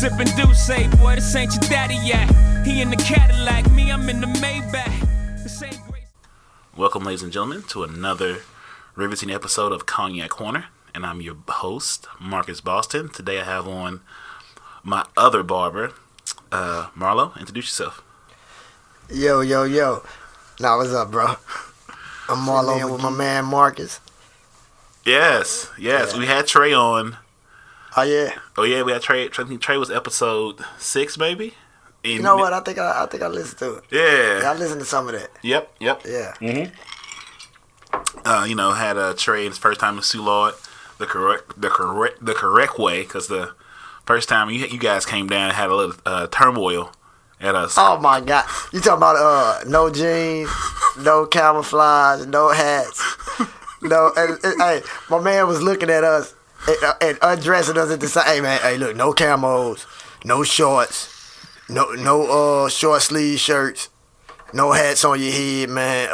Sippin' Douce, boy, this ain't your daddy yet. He in the Cadillac, me, I'm in the Maybach. This ain't great. Welcome, ladies and gentlemen, to another riveting episode of Cognac Corner. And I'm your host, Marcus Boston. Today I have on my other barber, Marlo. Introduce yourself. Yo. Nah, what's up, bro? I'm Marlo with my man Marcus. Yes. Yeah. We had Trey on. Oh yeah. We had Trey. I think Trey was episode 6, maybe. You know what? I think I listened to it. Yeah. I listened to some of that. Yep. Yeah. Mm-hmm. Had Trey his first time in Soulard the correct way, because the first time you guys came down and had a little turmoil at us. Oh my God! You talking about no jeans, no camouflage, no hats, no. Hey, my man was looking at us and undressing us at the same. Hey man, hey look, no camos, no shorts, no short sleeve shirts, no hats on your head, man.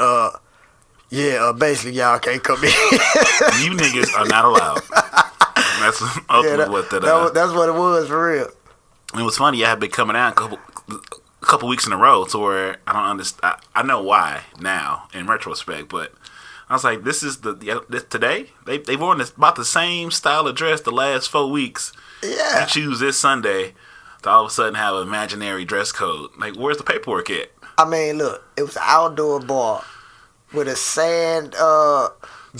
Basically y'all can't come in. You niggas are not allowed. That's ultimately what that. That's what it was for real. It was funny. I had been coming out a couple weeks in a row to where I don't understand. I know why now in retrospect, but I was like, this is today they've worn about the same style of dress the last 4 weeks. Yeah. You choose this Sunday to all of a sudden have an imaginary dress code. Like, where's the paperwork at? I mean, look, it was an outdoor bar with a sand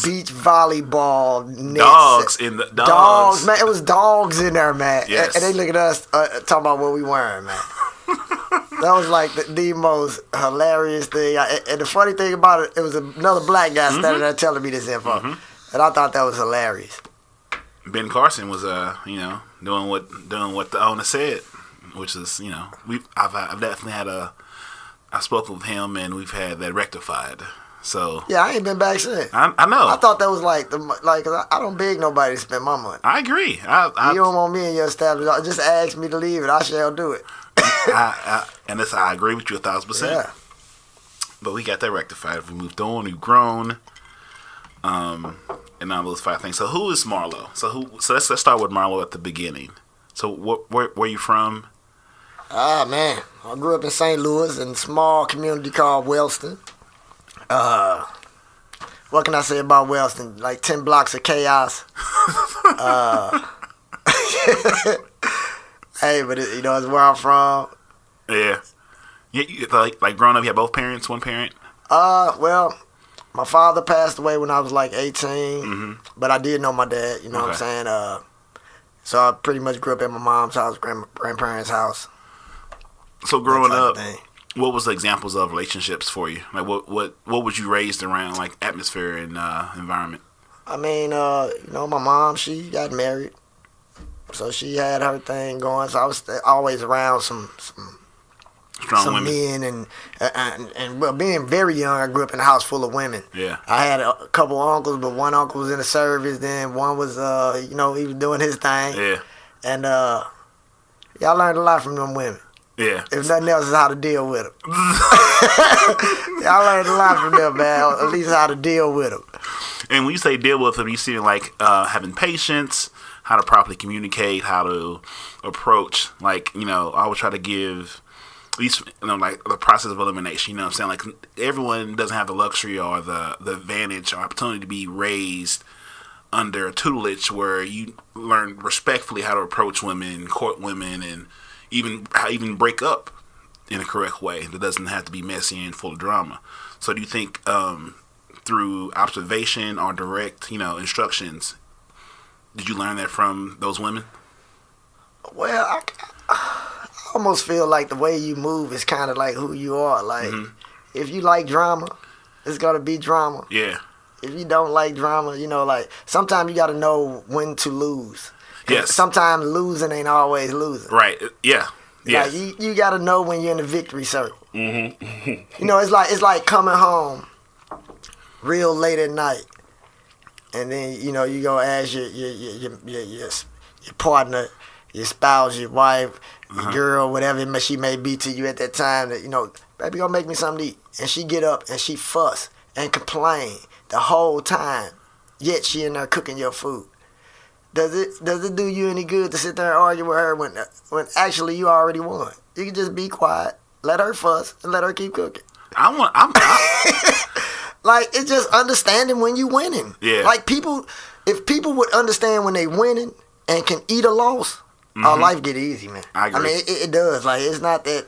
beach volleyball net. Dogs in the dogs. Man. It was dogs in there, man. Yes. And they look at us talking about what we wearing, man. That was like the most hilarious thing. And the funny thing about it, it was another black guy standing there telling me this info. Mm-hmm. And I thought that was hilarious. Ben Carson was doing what the owner said, which is, I've definitely had I spoke with him and we've had that rectified. So yeah, I ain't been back since. I know. I thought that was cause I don't beg nobody to spend my money. I agree. You don't want me in your establishment. Just ask me to leave it. I shall do it. I agree with you 1,000%. Yeah. But we got that rectified. We moved on. We've grown. And all those 5 things. So who is Marlo? So let's start with Marlo at the beginning. So where you from? Man, I grew up in St. Louis in a small community called Wellston. What can I say about Wellston? Like 10 blocks of chaos. Hey, but it's where I'm from. Yeah. Like growing up, you had both parents, one parent? Well, my father passed away when I was like 18, but I did know my dad, you know what I'm saying? So I pretty much grew up at my mom's house, grandparents' house. So growing up, what was the examples of relationships for you? Like what was you raised around, like atmosphere and environment? I mean, my mom, she got married, so she had her thing going. So I was always around some strong women. Men and well, being very young, I grew up in a house full of women. Yeah, I had a couple uncles, but one uncle was in the service. Then one was, he was doing his thing. Yeah, and y'all learned a lot from them women. Yeah. If nothing else, is how to deal with them. I learned a lot from them, man. At least how to deal with them. And when you say deal with them, you see like having patience, how to properly communicate, how to approach. Like, I always try to give, at least, like the process of elimination. You know what I'm saying? Like, everyone doesn't have the luxury or the advantage or opportunity to be raised under a tutelage where you learn respectfully how to approach women, court women, and even break up in a correct way that doesn't have to be messy and full of drama. So do you think through observation or direct, instructions, did you learn that from those women? Well, I almost feel like the way you move is kind of like who you are. Like, if you like drama, it's going to be drama. Yeah. If you don't like drama, like, sometimes you got to know when to lose. Yes. Sometimes losing ain't always losing. Right. Yeah. Like, you got to know when you're in the victory circle. It's like coming home real late at night, and then you go ask your partner, your spouse, your wife, your girl, whatever she may be to you at that time, that baby, go make me something to eat, and she get up and she fuss and complain the whole time, yet she in there cooking your food. Does it do you any good to sit there and argue with her when actually you already won? You can just be quiet, let her fuss, and let her keep cooking. Like, it's just understanding when you winning. Yeah. Like, if people would understand when they winning and can eat a loss, our life get easy, man. I agree. I mean, it does. Like, it's not that.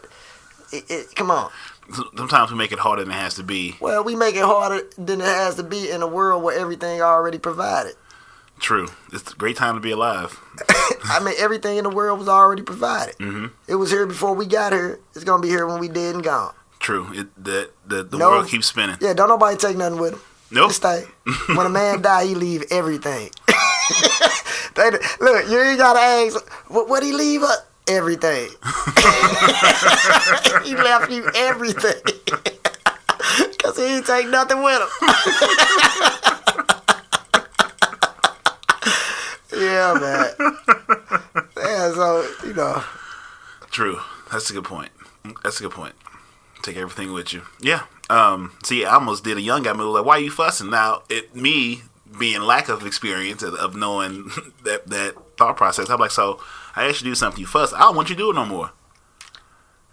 Come on. Sometimes we make it harder than it has to be. Well, we make it harder than it has to be in a world where everything already provided. True. It's a great time to be alive. I mean, everything in the world was already provided. Mm-hmm. It was here before we got here. It's gonna be here when we dead and gone. True. The world keeps spinning. Yeah, don't nobody take nothing with him. Nope. Just stay. When a man die, he leave everything. Look, you ain't gotta ask, what he leave us? Everything. He left you everything. Because he ain't take nothing with him. Yeah, man. Yeah, so, you know. True. That's a good point. Take everything with you. Yeah. See, I almost did a young guy move. Like, why are you fussing? Now, me being lack of experience of knowing that thought process, I'm like, so I asked you to do something, you fuss. I don't want you to do it no more.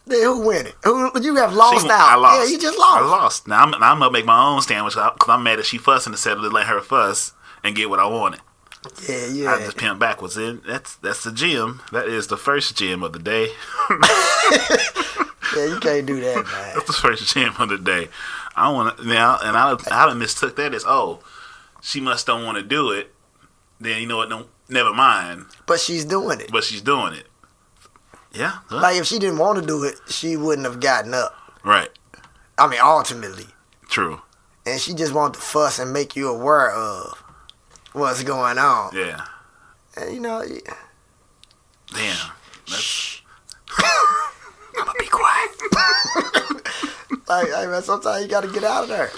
Then who win it? You have lost out. I lost. Yeah, you just lost. I lost. Now I'm gonna make my own sandwich because I'm mad that she fussing instead of let her fuss and get what I wanted. Yeah. I just pimped backwards. In that's the gem. That is the first gem of the day. Yeah, you can't do that, man. That's the first gem of the day. I want to now, and I mistook that as she must don't want to do it. Then you know what? No, never mind. But she's doing it. Yeah. Huh? Like, if she didn't want to do it, she wouldn't have gotten up. Right. I mean, ultimately. True. And she just wanted to fuss and make you aware of what's going on. Yeah. And, you know. Damn. I'm gonna be quiet. Like, hey, man, sometimes you got to get out of there.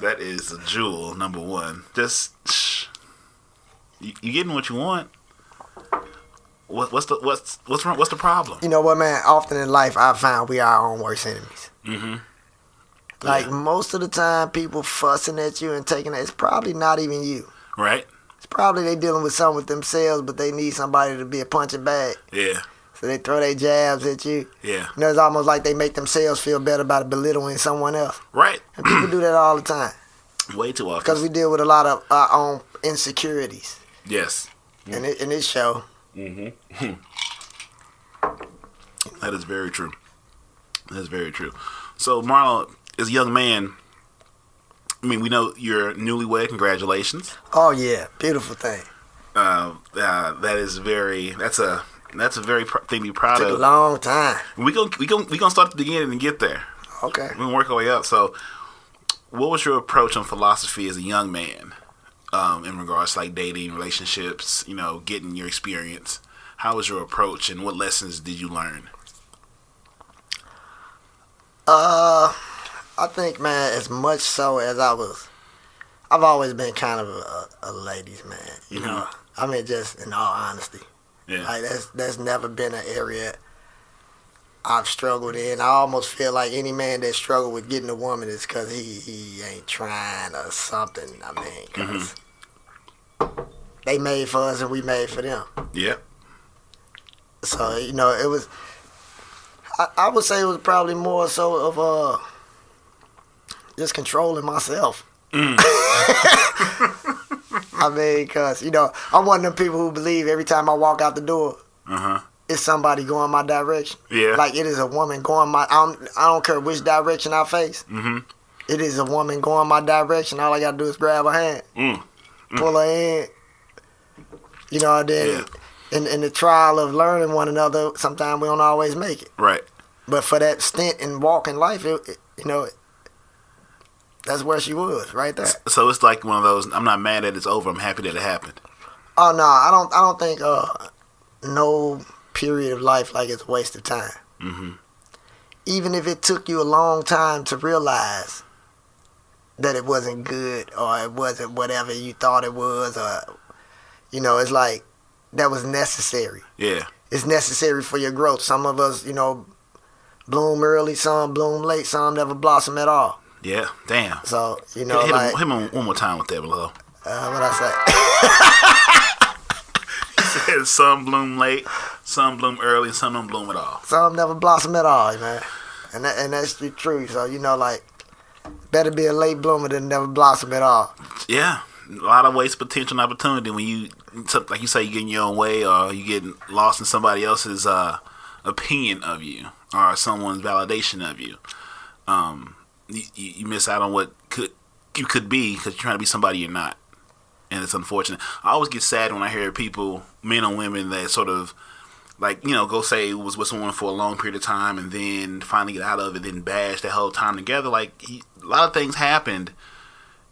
That is a jewel, number one. Just you getting what you want. What's wrong? What's the problem? You know what, man? Often in life, I find we are our own worst enemies. Mm-hmm. Like, most of the time, people fussing at you and taking it, it's probably not even you. Right. It's probably they dealing with something with themselves, but they need somebody to be a punching bag. Yeah. So they throw their jabs at you. Yeah. You know, it's almost like they make themselves feel better by belittling someone else. Right. And people do that all the time. Way too often. Because we deal with a lot of our own insecurities. Yes. In this show. Mm-hmm. That is very true. So, Marlon, as a young man, I mean, we know you're newlywed. Congratulations. Oh yeah, beautiful thing. That is that's a very thing to be proud Took of. a long time. We gonna start at the beginning and get there. Okay. We're gonna work our way up. So, what was your approach on philosophy as a young man, in regards to like dating, relationships, getting your experience? How was your approach, and what lessons did you learn? I think, man, as much so as I've always been kind of a ladies' man. You know, I mean, just in all honesty. Yeah. Like, that's never been an area I've struggled in. I almost feel like any man that struggled with getting a woman is because he ain't trying or something. I mean, because they made for us and we made for them. Yeah. So, it was, I would say it was probably more so of just controlling myself. I mean, because, I'm one of them people who believe every time I walk out the door, it's somebody going my direction. Yeah. Like, it is a woman going I don't care which direction I face. It is a woman going my direction. All I got to do is grab her hand, pull her in. And then in the trial of learning one another, sometimes we don't always make it. Right. But for that stint in walking life, that's where she was, right there. So it's like one of those, I'm not mad that it's over, I'm happy that it happened. Oh, no, I don't think no period of life like it's a waste of time. Even if it took you a long time to realize that it wasn't good or it wasn't whatever you thought it was, or, it's like that was necessary. Yeah. It's necessary for your growth. Some of us, bloom early, some bloom late, some never blossom at all. Yeah, damn. So, hit him one more time with that, below. What I say? He said some bloom late, some bloom early, and some don't bloom at all. Some never blossom at all, man. And that's the truth. So, like, better be a late bloomer than never blossom at all. Yeah. A lot of waste potential and opportunity when you, like you say, you get in your own way or you get lost in somebody else's opinion of you or someone's validation of you. You miss out on what you could be because you're trying to be somebody you're not. And it's unfortunate. I always get sad when I hear people, men or women, that sort of, like, go say it was with someone for a long period of time and then finally get out of it, then bash that whole time together. Like, a lot of things happened,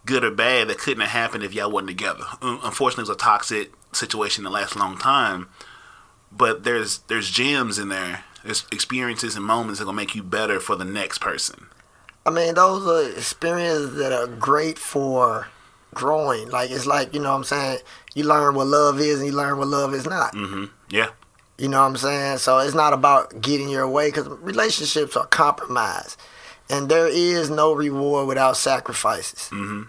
good or bad, that couldn't have happened if y'all wasn't together. Unfortunately, it was a toxic situation that lasts a long time. But there's gems in there. There's experiences and moments that are going to make you better for the next person. I mean, those are experiences that are great for growing. Like, it's like, what I'm saying? You learn what love is and you learn what love is not. Mm-hmm. Yeah. You know what I'm saying? So it's not about getting your way because relationships are compromise. And there is no reward without sacrifices. Mm-hmm.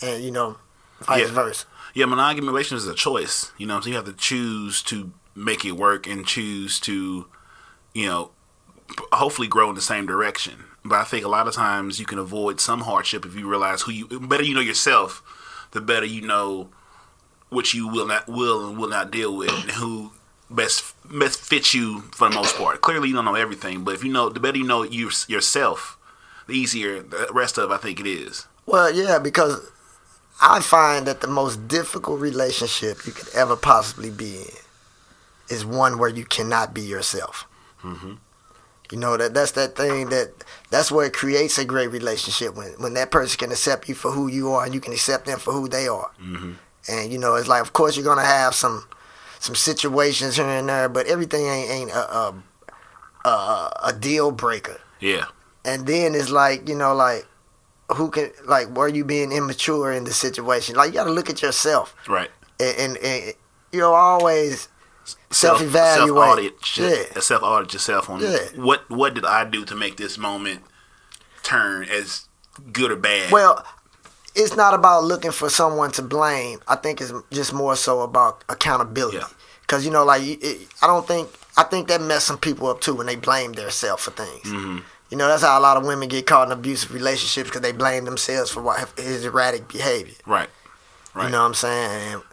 And, vice versa. Yeah, monogamy relationships is a choice. So you have to choose to make it work and choose to, hopefully grow in the same direction. But I think a lot of times you can avoid some hardship if you realize better you know yourself, the better you know what you will and will not deal with and who best fits you for the most part. Clearly you don't know everything, but if the better you know yourself, the easier the rest of I think it is. Well, yeah, because I find that the most difficult relationship you could ever possibly be in is one where you cannot be yourself. Mm-hmm. That's that thing that's where it creates a great relationship when that person can accept you for who you are and you can accept them for who they are. Mm-hmm. And it's like, of course you're gonna have some situations here and there, but everything ain't a deal breaker. Yeah. And then it's like, like who can, like, were you being immature in the situation? Like, you got to look at yourself. Right. And always self-evaluate. Self-audit yourself on what did I do to make this moment turn as good or bad? Well, it's not about looking for someone to blame. I think it's just more so about accountability. Because, I think that messed some people up too when they blame themselves for things. Mm-hmm. That's how a lot of women get caught in abusive relationships because they blame themselves for his erratic behavior. Right. You know what I'm saying? And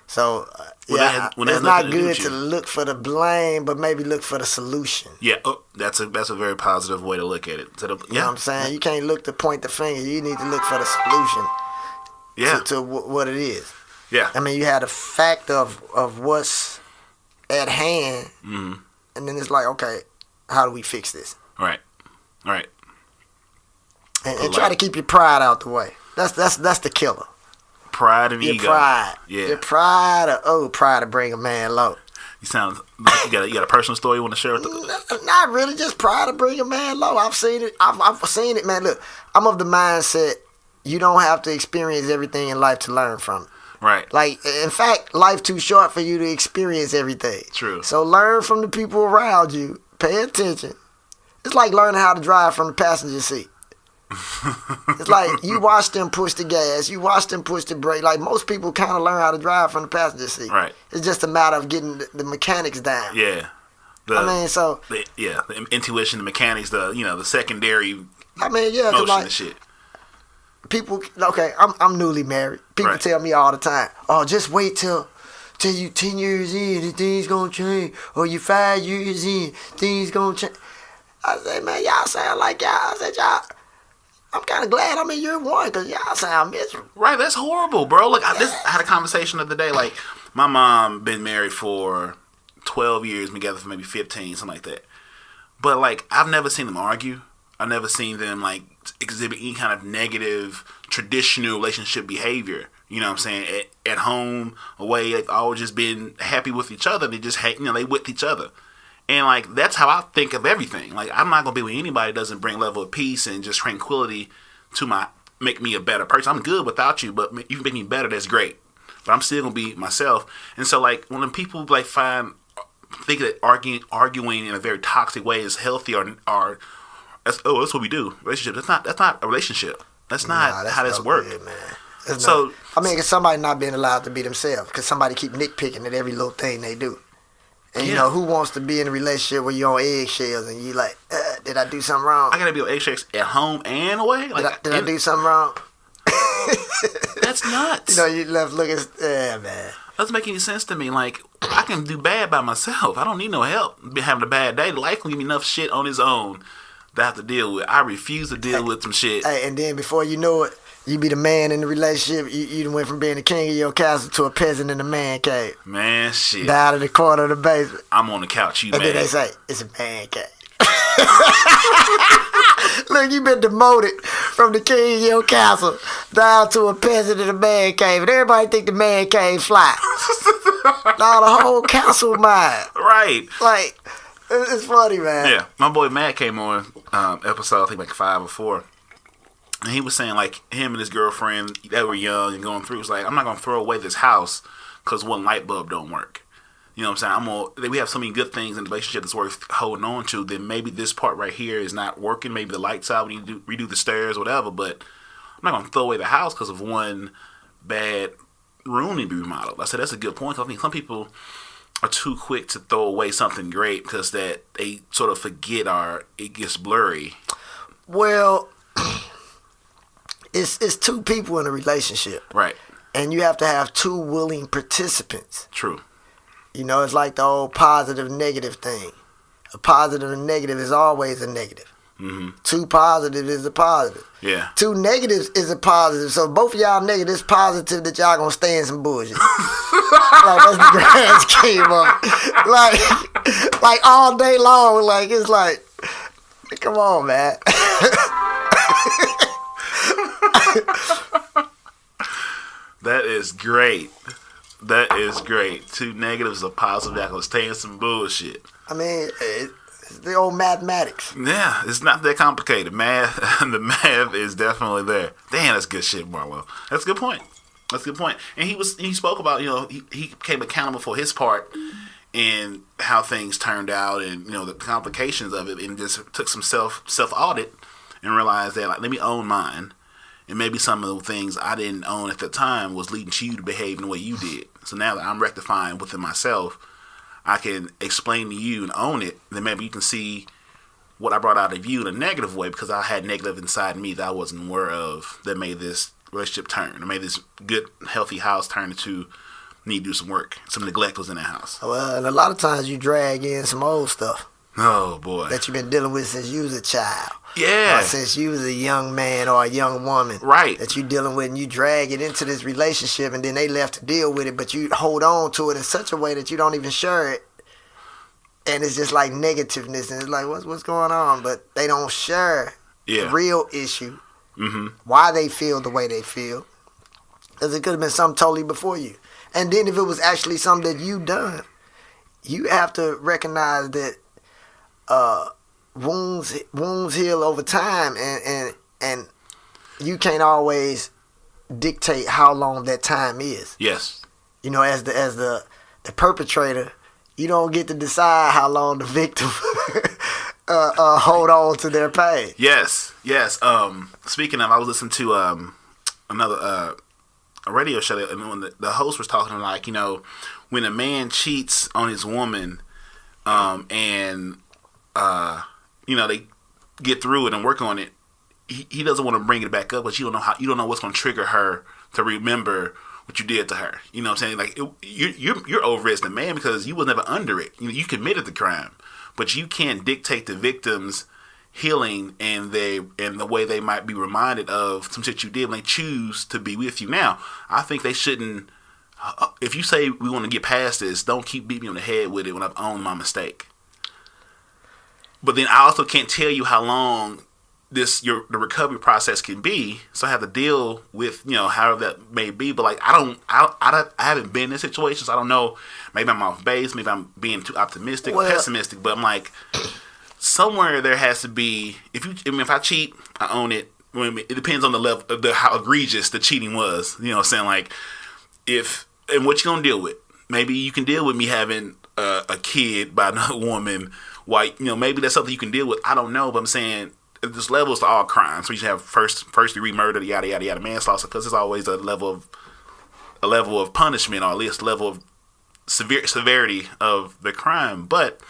so, it's not good to look for the blame, but maybe look for the solution. Yeah, that's a very positive way to look at it. You know what I'm saying? You can't look to point the finger. You need to look for the solution. Yeah. To what it is. Yeah. I mean, you had a fact of what's at hand, mm-hmm. and then it's like, okay, how do we fix this? Right. And try to keep your pride out the way. That's the killer. Pride and your ego. Pride. Yeah. Your pride to bring a man low. You sound like you got a personal story you want to share with us? Not really, just pride to bring a man low. I've seen it. I've seen it, man. Look, I'm of the mindset you don't have to experience everything in life to learn from it. Right. Like, in fact, life too short for you to experience everything. True. So learn from the people around you. Pay attention. It's like learning how to drive from the passenger seat. It's like you watch them push the gas, you watch them push the brake. Like, most people kind of learn how to drive from the passenger seat. Right. It's just a matter of getting the mechanics down. Yeah. The intuition, the mechanics, the secondary motion and shit. People, okay, I'm newly married. People tell me all the time, oh, just wait till you 10 years in and things gonna change. Or you 5 years in, things gonna change. I say, man, y'all sound like y'all. I said, y'all, I'm kind of glad I'm in year one because y'all sound miserable. Right, that's horrible, bro. Look, I had a conversation the other day. Like, my mom been married for 12 years, been together for maybe 15, something like that. But, like, I've never seen them argue. I've never seen them, like, exhibit any kind of negative, traditional relationship behavior. You know what I'm saying? At home, away, they've always just been happy with each other. They just, they with each other. And, like, that's how I think of everything. Like, I'm not going to be with anybody that doesn't bring a level of peace and just tranquility to make me a better person. I'm good without you, but you can make me better, that's great. But I'm still going to be myself. And so, like, when people, like, think that arguing in a very toxic way is healthy or that's what we do. Relationship. That's not a relationship. That's not how this works. So I mean, 'cause somebody not being allowed to be themselves, because somebody keep nitpicking at every little thing they do. And you know, who wants to be in a relationship where you're on eggshells and you like, did I do something wrong? I gotta be on eggshells at home and away. Like, did I do something wrong? That's nuts. You know, you left looking, man. Doesn't make any sense to me. Like, I can do bad by myself. I don't need no help. Be having a bad day. Life will give me enough shit on its own that I have to deal with. I refuse to deal with some shit. Hey, and then before you know it, you be the man in the relationship. You done went from being the king of your castle to a peasant in the man cave. Man, shit. Down in the corner of the basement. I'm on the couch, you and man. And then they say, it's a man cave. Look, you been demoted from the king of your castle down to a peasant in the man cave. And everybody think the man cave fly. Now the whole castle mine. Right. Like, it's funny, man. Yeah. My boy Matt came on episode, I think like 5 or 4. And he was saying, like, him and his girlfriend, they were young and going through. It's like, I'm not going to throw away this house because one light bulb don't work. You know what I'm saying? We have so many good things in the relationship that's worth holding on to. Then maybe this part right here is not working. Maybe the light's out when you redo the stairs or whatever. But I'm not going to throw away the house because of one bad room to be remodeled. I said, that's a good point. I think some people are too quick to throw away something great because that they sort of forget or it gets blurry. Well, it's two people in a relationship. Right. And you have to have two willing participants. True. You know, it's like the old positive negative thing. A positive and negative is always a negative. Mm-hmm. Two positives is a positive. Yeah. Two negatives is a positive. So both of y'all negative, it's positive that y'all gonna stay in some bullshit. Like that's the grand scheme of it. Like all day long. Like it's like, come on, man. That is great. That is great. Two negatives, a positive that gonna stay in some bullshit. I mean, it's the old mathematics. Yeah, it's not that complicated. Math, the math is definitely there. Damn, that's good shit, Marlo. That's a good point. That's a good point. And he spoke about, you know, he became accountable for his part in how things turned out and, you know, the complications of it, and just took some self audit and realized that, like, let me own mine. And maybe some of the things I didn't own at the time was leading to you to behave in the way you did. So now that I'm rectifying within myself, I can explain to you and own it. Then maybe you can see what I brought out of you in a negative way because I had negative inside me that I wasn't aware of that made this relationship turn. It made this good, healthy house turn into need to do some work. Some neglect was in that house. Well, and a lot of times you drag in some old stuff. Oh, boy. That you've been dealing with since you was a child. Yeah. Or since you was a young man or a young woman. Right. That you dealing with, and you drag it into this relationship, and then they left to deal with it, but you hold on to it in such a way that you don't even share it. And it's just like negativeness, and it's like, what's going on? But they don't share the real issue, why they feel the way they feel. Because it could have been something totally before you. And then if it was actually something that you done, you have to recognize that wounds heal over time, and you can't always dictate how long that time is. Yes. You know, as the perpetrator, you don't get to decide how long the victim hold on to their pain. Yes. Speaking of, I was listening to another a radio show, and when the host was talking, like, you know, when a man cheats on his woman, and you know, they get through it and work on it, he doesn't want to bring it back up, but you don't know what's going to trigger her to remember what you did to her. You know what I'm saying? Like, you're over it as the man because you was never under it. You committed the crime, but you can't dictate the victim's healing and the way they might be reminded of some shit you did when they choose to be with you. Now, I think they shouldn't. If you say we want to get past this, don't keep beating me on the head with it when I've owned my mistake. But then I also can't tell you how long the recovery process can be, so I have to deal with, you know, however that may be. But like, I haven't been in this situation, so I don't know. Maybe I'm off base, maybe I'm being too optimistic or pessimistic. But I'm like, somewhere there has to be. If I cheat, I own it. It depends on the level of how egregious the cheating was. You know what I'm saying? Like, and what you gonna deal with? Maybe you can deal with me having a kid by another woman. Why, you know, maybe that's something you can deal with. I don't know, but I'm saying there's levels to all crimes. So you should have first degree murder, yada yada yada, manslaughter, because there's always a level of punishment, or at least level of severity of the crime. But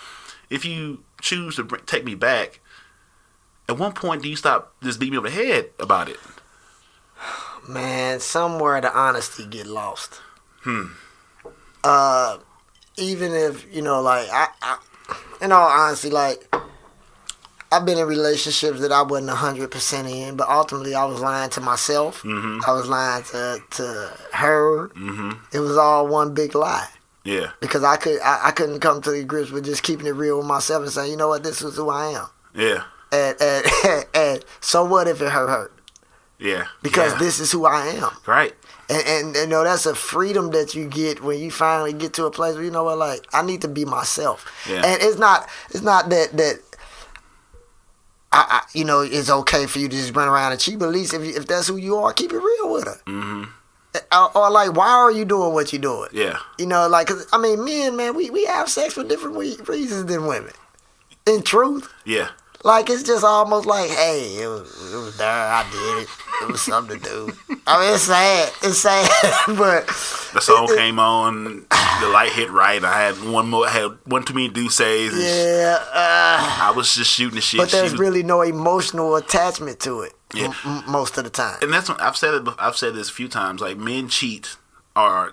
if you choose to take me back, at one point do you stop just beating me over the head about it? Man, somewhere the honesty get lost. Even if, like, I in all honesty, like, I've been in relationships that I wasn't 100% in, but ultimately I was lying to myself. I was lying to her. It was all one big lie. Yeah. Because I couldn't come to the grips with just keeping it real with myself and saying, you know what, this is who I am. Yeah. And so what if it hurt? Yeah. Because this is who I am. Right. And that's a freedom that you get when you finally get to a place where, you know what, like, I need to be myself. Yeah. And it's not that I it's okay for you to just run around and cheat, but at least if that's who you are, keep it real with her. Or like, why are you doing what you're doing? Yeah. Like, cause I mean, men, man, we have sex for different reasons than women. In truth. Yeah. Like, it's just almost like, hey, it was there, I did it. It was something to do. I mean, it's sad. It's sad, but the song came on, the light hit right. I had one too many Duces. Yeah. I was just shooting the shit. But there's really no emotional attachment to it. Yeah. Most of the time. And that's what I've said this a few times. Like, men cheat or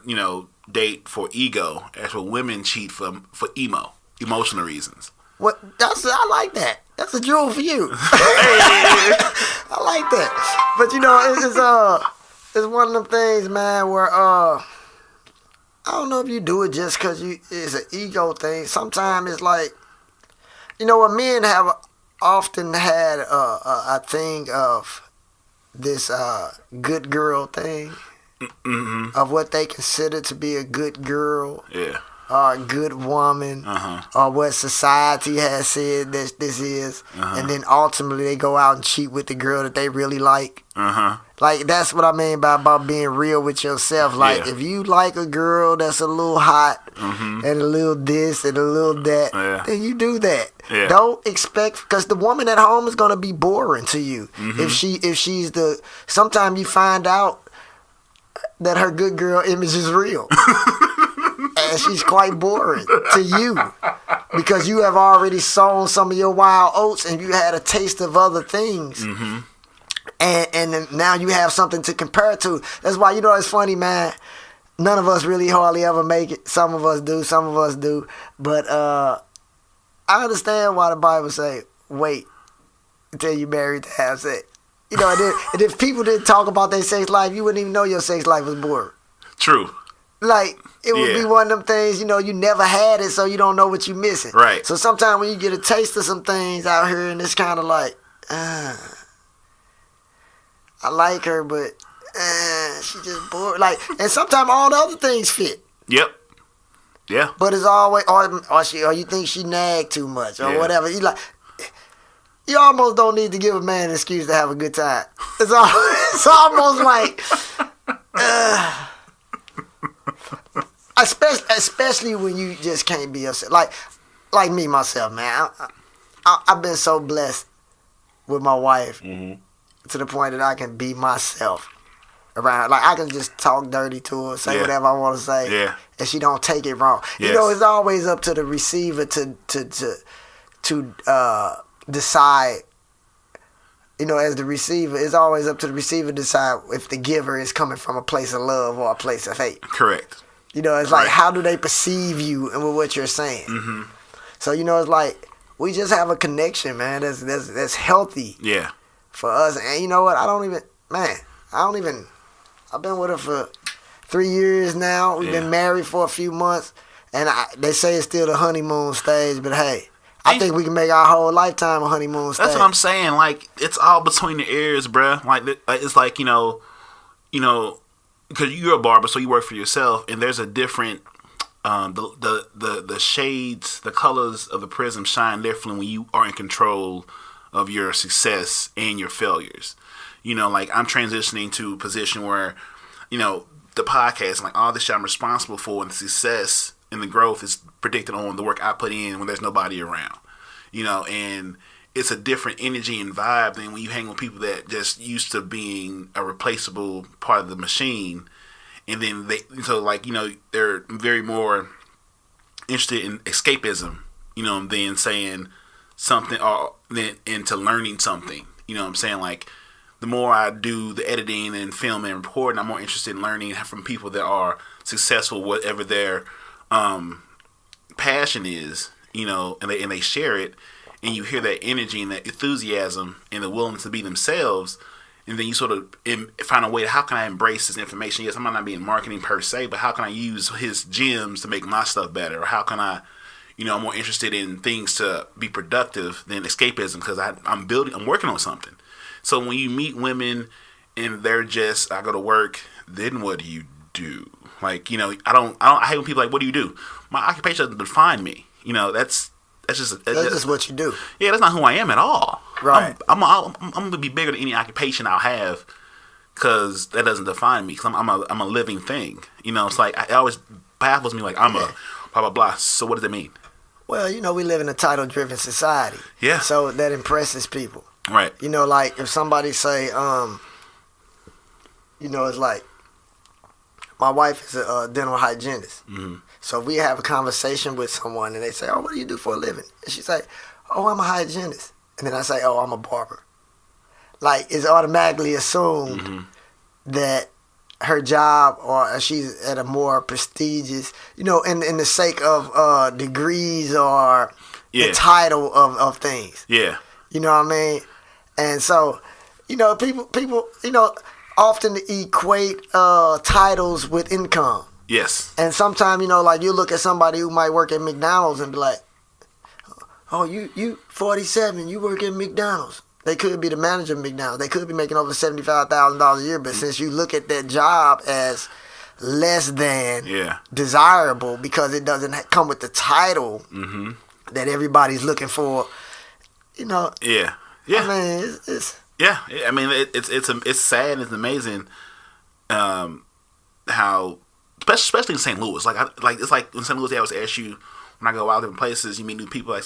date for ego, as for women cheat for emotional reasons. What? I like that. That's a jewel for you. I like that. But it's one of them things, man, where I don't know if you do it just because it's an ego thing. Sometimes it's like, what men have often had a thing of this good girl thing, of what they consider to be a good girl. Yeah. Or a good woman, or what society has said that this is, and then ultimately they go out and cheat with the girl that they really like. Like, that's what I mean by about being real with yourself. Like, if you like a girl that's a little hot, and a little this and a little that, then you do that. Yeah. Don't expect, because the woman at home is gonna be boring to you. If she's sometimes you find out that her good girl image is real. And she's quite boring to you because you have already sown some of your wild oats and you had a taste of other things. And then now you have something to compare to. That's why, it's funny, man. None of us really hardly ever make it. Some of us do. But I understand why the Bible say, wait until you're married to have sex. And if people didn't talk about their sex life, you wouldn't even know your sex life was boring. True. Like, it would be one of them things, you never had it, so you don't know what you're missing. Right. So sometimes when you get a taste of some things out here, and it's kind of like, I like her, but she just bored. Like, and sometimes all the other things fit. Yep. Yeah. But it's always, or you think she nagged too much, or whatever. You almost don't need to give a man an excuse to have a good time. It's almost like, especially when you just can't be yourself. Like me, myself, man. I've been so blessed with my wife to the point that I can be myself around. Like, I can just talk dirty to her, say whatever I want to say, and she don't take it wrong. Yes. It's always up to the receiver to decide. As the receiver, it's always up to the receiver to decide if the giver is coming from a place of love or a place of hate. Correct. It's like, how do they perceive you and with what you're saying? So, it's like, we just have a connection, man, that's healthy for us. And you know what? I've been with her for 3 years now. We've been married for a few months. And they say it's still the honeymoon stage, but hey, I think we can make our whole lifetime a honeymoon stage. That's what I'm saying. Like, it's all between the ears, bruh. Like, it's like, because you're a barber, so you work for yourself, and there's a different, the shades, the colors of the prism shine differently when you are in control of your success and your failures. Like, I'm transitioning to a position where, the podcast, like, all this shit I'm responsible for, and the success and the growth is predicted on the work I put in when there's nobody around. And it's a different energy and vibe than when you hang with people that just used to being a replaceable part of the machine, and then they're very more interested in escapism, than saying something or then into learning something. You know what I'm saying? Like, the more I do the editing and film and recording, I'm more interested in learning from people that are successful, whatever their passion is, and they share it, and you hear that energy and that enthusiasm and the willingness to be themselves, and then you sort of find a way to, how can I embrace this information? Yes, I might not be in marketing per se, but how can I use his gems to make my stuff better? Or how can I, I'm more interested in things to be productive than escapism, because I'm working on something. So when you meet women and they're just, I go to work, then what do you do? Like, I hate when people are like, what do you do? My occupation doesn't define me. That's just what you do. Yeah, that's not who I am at all. Right. I'm going to be bigger than any occupation I'll have, because that doesn't define me. Because I'm a living thing. It's like, it always baffles me, like, I'm a blah, blah, blah. So what does that mean? Well, we live in a title-driven society. Yeah. So that impresses people. Right. Like, if somebody say, it's like, my wife is a dental hygienist. Mm-hmm. So if we have a conversation with someone and they say, oh, what do you do for a living? And she say, oh, I'm a hygienist. And then I say, oh, I'm a barber. Like, it's automatically assumed that her job, or she's at a more prestigious, in the sake of degrees or the title of things. Yeah. You know what I mean? And so, people, often equate titles with income. Yes. And sometimes, like, you look at somebody who might work at McDonald's and be like, oh, you 47, you work at McDonald's. They could be the manager of McDonald's. They could be making over $75,000 a year, but since you look at that job as less than desirable because it doesn't come with the title that everybody's looking for, Yeah. Yeah. I mean, it's yeah. I mean, it's sad and it's amazing how, especially in St. Louis, it's like in St. Louis, they always ask you, when I go out different places, you meet new people, like,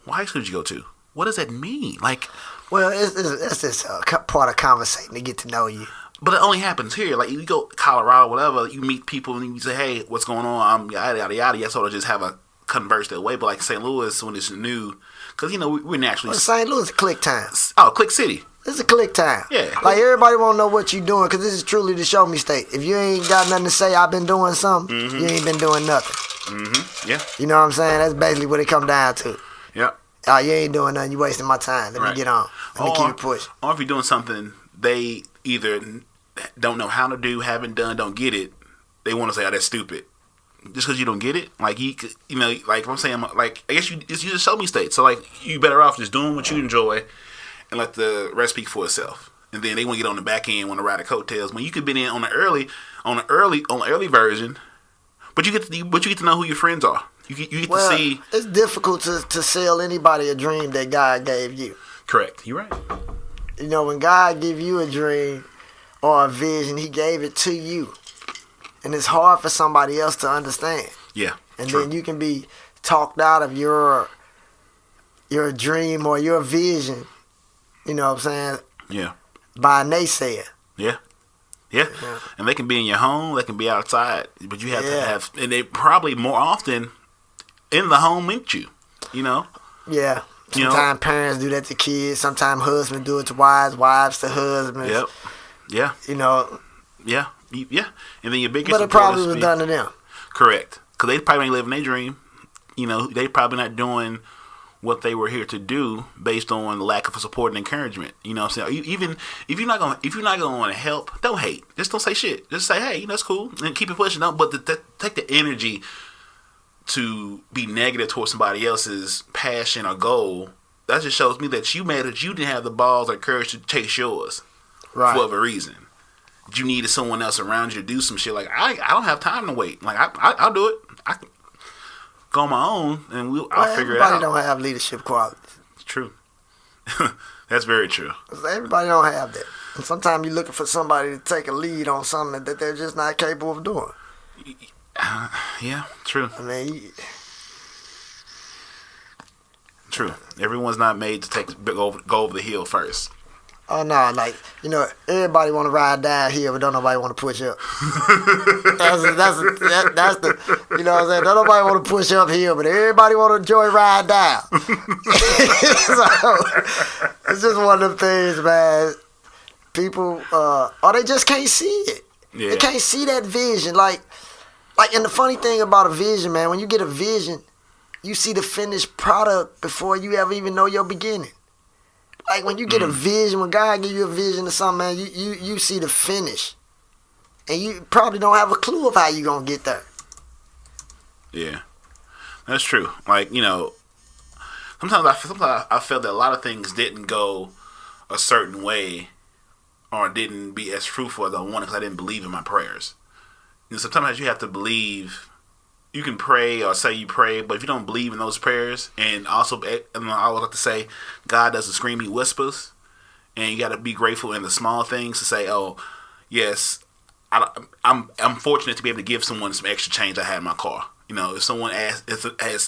what high school did you go to? What does that mean? Like, well, it's just a part of conversating to get to know you. But it only happens here. Like, you go to Colorado, whatever, you meet people and you say, hey, what's going on? I'm yada, yada, yada. You sort of just have a converse that way. But like St. Louis, when it's new, because, we're naturally... Well, St. Louis is click time. Oh, click city. It's a click time. Yeah. Like, everybody want to know what you're doing, because this is truly the show me state. If you ain't got nothing to say, I've been doing something, you ain't been doing nothing. Yeah. You know what I'm saying? That's basically what it come down to. Yeah. Oh, you ain't doing nothing. You wasting my time. Let me get on. Let me keep it pushing. Or if you're doing something they either don't know how to do, haven't done, don't get it, they want to say, oh, that's stupid. Just because you don't get it, like, like I'm saying, like, I guess you just show me state. So, like, you better off just doing what you enjoy and let the rest speak for itself. And then they want to get on the back end, want to ride the coattails. When you could be in on the early version, but you get to know who your friends are. You get to see. It's difficult to sell anybody a dream that God gave you. Correct. You're right. When God give you a dream or a vision, He gave it to you, and it's hard for somebody else to understand. Yeah. And true. then you can be talked out of your dream or your vision. You know what I'm saying? Yeah. By a naysayer. Yeah. Yeah. And they can be in your home, they can be outside, but you have to have, and they probably more often in the home with you, Yeah. Sometimes parents do that to kids. Sometimes husbands do it to wives, wives to husbands. Yep. Yeah. Yeah. Yeah. And then your biggest. But it probably was done to them. Correct. Because they probably ain't living their dream. They probably not doing what they were here to do based on the lack of support and encouragement. You know what I'm saying? Even if you're not gonna want to help, don't hate. Just don't say shit. Just say, hey, that's cool, and keep it pushing. But take the energy to be negative towards somebody else's passion or goal. That just shows me that you didn't have the balls or courage to chase yours for whatever reason. You needed someone else around you to do some shit. Like, I don't have time to wait. Like, I'll do it. I can go on my own, and I'll figure it out. Everybody don't have leadership qualities. It's true. That's very true. Everybody don't have that. And sometimes you're looking for somebody to take a lead on something that they're just not capable of doing. Yeah, true. I mean, True. Everyone's not made to go over the hill first. Oh no, like, everybody want to ride down here, but don't nobody want to push up. that's the you know what I'm saying? Don't nobody want to push up here, but everybody want to enjoy ride down. So it's just one of them things, man. People, or they just can't see it. Yeah. They can't see that vision. Like, and the funny thing about a vision, man, when you get a vision, you see the finished product before you ever even know your beginning. Like when you get a vision, when God give you a vision of something, man, you see the finish. And you probably don't have a clue of how you gonna get there. Yeah. That's true. Like, sometimes I felt that a lot of things didn't go a certain way or didn't be as fruitful as I wanted because I didn't believe in my prayers. Sometimes you have to believe. You can pray or say you pray, but if you don't believe in those prayers, and also I always like to say, God doesn't scream, He whispers, and you got to be grateful in the small things to say, oh, yes, I'm fortunate to be able to give someone some extra change I had in my car. If someone is